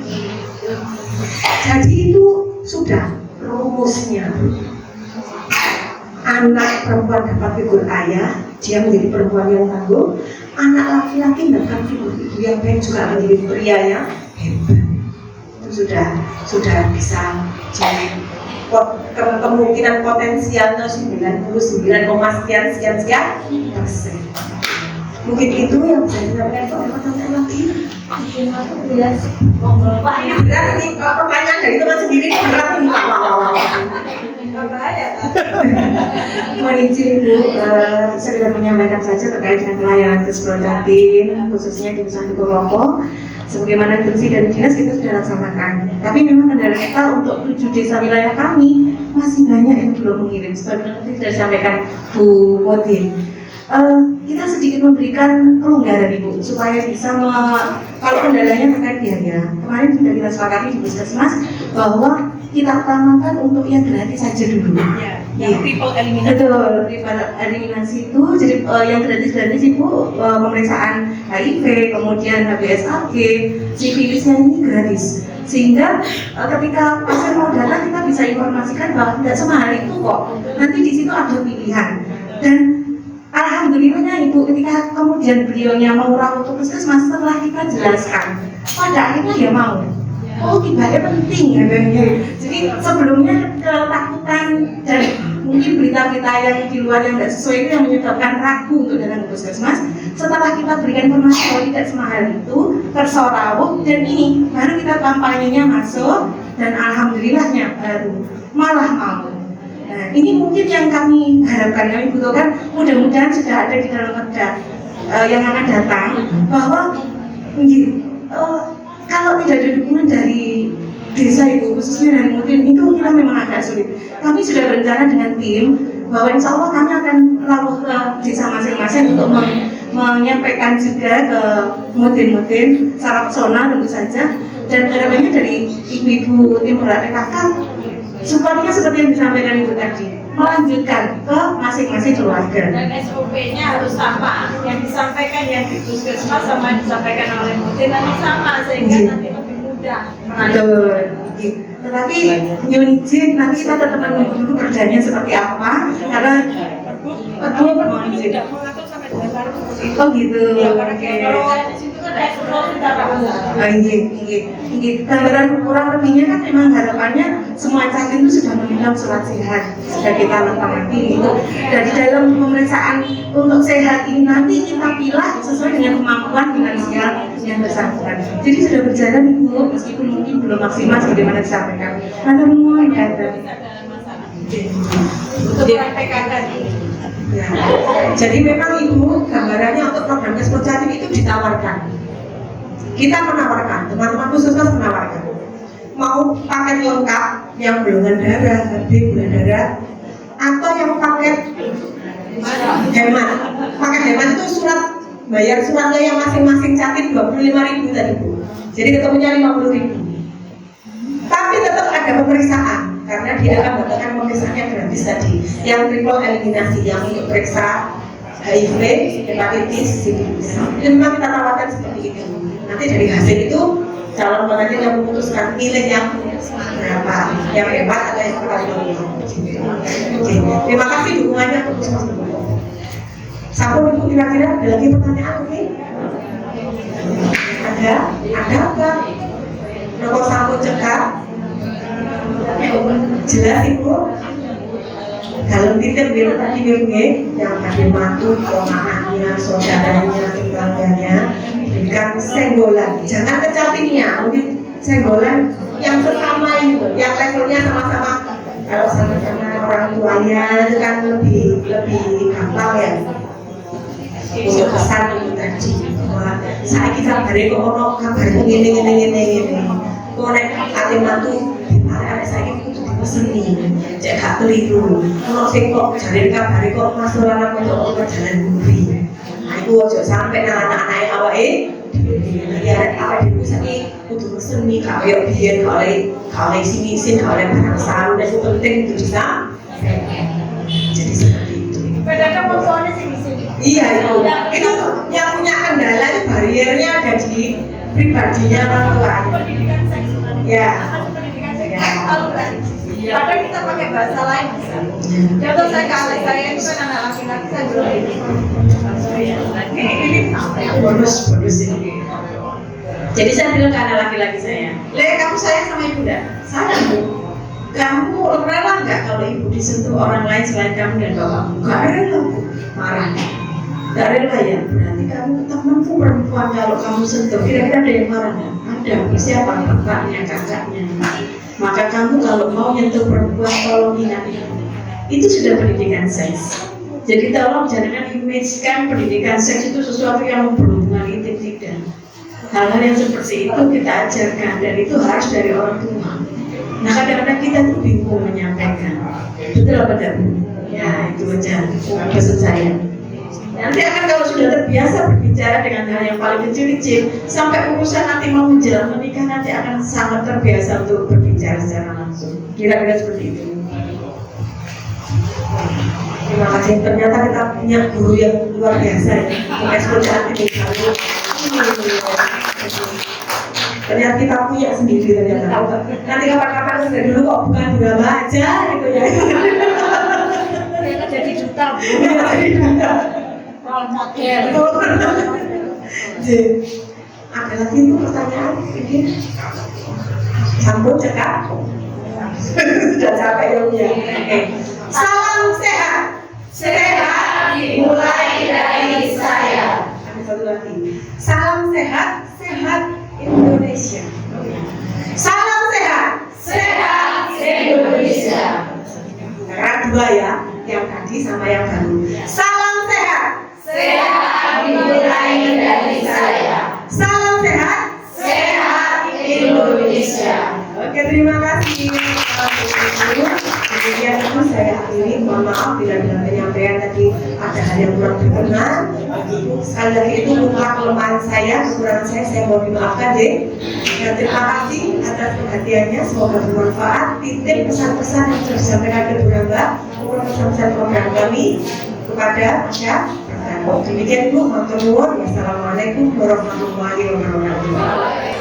Jadi itu sudah rumusnya. Anak perempuan dapat figur ayah, dia menjadi perempuan yang tangguh. Anak laki-laki dapat figur ibu yang baik juga menjadi pria yang hebat. Itu sudah bisa jadi kemungkinan potensialnya 99,sekian%. Mungkin itu yang bisa disampaikan. Kalau pertanyaan lagi, Pak ini berat ini pertanyaan dari teman sendiri berat ini. Mohon izin Ibu, saya menyampaikan saja terkait dengan pelayanan Kesprodatin, khususnya di Usaha Kelompok. Sebagaimana instruksi dari dinas kita sudah laksanakan. Tapi memang kendala kita untuk 7 desa wilayah kami masih banyak yang belum mengirim. Seperti yang sudah disampaikan Bu Modin. Kita sedikit memberikan kelonggaran Ibu supaya bisa kalau kendalanya terkait biaya. Kemarin sudah kita sepakati di Puskesmas bahwa kita utamakan untuk yang gratis saja dulu. Yang triple eliminasi. Betul, triple eliminasi itu jadi yang gratis Ibu pemeriksaan HIV, kemudian HBsAg, sifilisnya ini gratis. Sehingga ketika pasien mau datang kita bisa informasikan bahwa tidak semahal itu kok. Nanti di situ ada pilihan dan alhamdulillahnya Ibu ketika kemudian beliaunya mau rawat ke puskesmas setelah kita jelaskan pada akhirnya dia mau. Oh tiba-tiba penting ya. Jadi sebelumnya ketakutan dan mungkin berita-berita yang di luar yang tidak sesuai itu yang menyebabkan ragu untuk datang ke puskesmas. Setelah kita berikan informasi bahwa tidak semahal itu tersorawuh dan ini baru kita kampanyenya masuk dan alhamdulillahnya baru malah mau. Nah, ini mungkin yang kami harapkan, kami butuhkan, mudah-mudahan sudah ada di dalam perda yang akan datang bahwa kalau tidak ada dukungan dari desa Ibu, khususnya dari Mudin, itu kita memang agak sulit. Kami sudah berencana dengan tim bahwa insya Allah kami akan lalu ke desa masing-masing untuk menyampaikan juga ke Mudin secara personal tentu saja, dan harapannya dari ibu-ibu tim berat PKK supaya seperti yang disampaikan Ibu tadi, melanjutkan ke masing-masing keluarga. Dan SOP-nya harus sama, yang disampaikan yang di puskesmas sama yang disampaikan oleh Mudin nanti sama, sehingga nanti lebih mudah. Betul. Tetapi nyun izin, nanti kita tetap menunggu dulu kerjanya seperti apa, karena mohon izin. Oh gitu. Oke. Gambaran kurang lebihnya kan memang harapannya semua cakin itu sudah meminta surat sehat, sudah kita lengkapi itu. Dan di dalam pemeriksaan untuk sehat ini nanti kita pilih sesuai dengan kemampuan finansial yang bersangkutan. Jadi sudah berjalan Ibu, meskipun mungkin belum maksimal sebagaimana disampaikan. Anda mohon kata. Untuk praktek tadi. Ya. Jadi memang Ibu gambarannya untuk program Kespo Jatim itu ditawarkan. Kita menawarkan, teman-teman puskesmas menawarkan. Mau paket lengkap yang golongan darah, B gula darah, atau yang paket hemat. Paket hemat itu surat bayar suratnya yang masing-masing catin 25.000 tadi Bu. Jadi ketemunya 50.000. Tapi tetap ada pemeriksaan karena dia akan mendapatkan pemeriksaannya gratis tadi. Yang triple eliminasi yang untuk periksa HIV, hepatitis, sifilis. Itu memang kita tawarkan seperti itu. Nanti dari hasil itu calon pengantin yang memutuskan milih yang berapa, yang hebat atau yang paling Oke. Terima kasih dukungannya untuk puskesmas. Sampun Ibu, kira-kira ada lagi pertanyaan? Oke? Ada apa? Nomor sampun cekak? Jelas Ibu? Dalam titik biru tadi yang tadi mantu, anaknya, saudaranya, tetangganya berikan senggolan, jangan kecapinya, mungkin senggolan yang sesama itu, yang levelnya sama-sama. Kalau sama-sama orang tuanya itu kan lebih gampang ya. Untuk pesan itu tadi, bahwa saya kita hari kok ono kabar ini. Kok nek ate mantu arek saya iki kudu dipeseni, cek gak keliru. Ono sing kok jare kabare kok Mas lanang kok jalan buri. Nah iku ojo sampe nang anak-anake awake ya apa dipeseni kudu peseni gak koyo biyen kalau sini kalau barang saru dan itu penting itu bisa. Jadi seperti itu. Bedanya fotonya sih di sini. Iya itu yang punya kendala itu bariernya ada di pribadinya orang tua. Pendidikan seksual. Ya. Pendidikan seksual. Tahu kan? Padahal kita pakai bahasa lain bisa. Contoh saya ke anak saya itu kan anak laki-laki saya belum ini bonus ini. Jadi saya bilang ke anak laki-laki saya, kamu sayang sama ibu enggak? Sayang Bu. Kamu rela nggak kalau ibu disentuh orang lain selain kamu dan bapakmu? Nggak rela Bu. Marah. Nggak rela ya. Berarti kamu temanku perempuan kalau kamu sentuh. Kira-kira ada yang marah nggak? Ada. Siapa? Bapaknya, kakaknya. Maka kamu kalau mau nyentuh perempuan tolong ingat itu sudah pendidikan seks. Jadi tolong jangan image-kan pendidikan seks itu sesuatu yang berhubungan intim, tidak. Hal-hal yang seperti itu kita ajarkan dan itu harus dari orang tua. Nah kadang-kadang kita tuh bingung menyampaikan. Betul apa tidak? Ya itu aja maksud saya. Nanti akan kalau sudah terbiasa berbicara dengan hal yang paling kecil-kecil sampai urusan nanti mau menjelang menikah nanti akan sangat terbiasa untuk berbicara secara langsung. Kira-kira seperti itu. Terima kasih. Ternyata kita punya guru yang luar biasa ya. Ekspor cantik misalnya. Ternyata kita punya sendiri ternyata. Nanti kapan-kapan sendiri dulu kok bukan drama aja gitu ya. jadi duta Bu. Jadi duta. Role model. Ada lagi itu pertanyaan mungkin. Sambut cekak. Sudah capek ya punya. Oke. Salam sehat. Sehat dimulai dari saya. Ada satu lagi. Salam sehat, sehat Indonesia. Salam sehat, sehat Indonesia. Sekarang dua ya, yang tadi sama yang baru. Salam sehat, sehat dimulai dari saya. Salam sehat, sehat Indonesia. Oke, terima kasih. Kemudian itu saya akhiri, mohon maaf bila dalam penyampaian tadi ada hal yang kurang berkenan. Sekali lagi itu mutlak kelemahan saya, kekurangan saya mohon dimaafkan deh. Dan terima kasih atas perhatiannya, semoga bermanfaat. Titip pesan-pesan yang sudah disampaikan ke Bu Ramba, maupun pesan-pesan program kami kepada masyarakat. Demikian Bu, matur nuwun. Wassalamualaikum warahmatullahi wabarakatuh.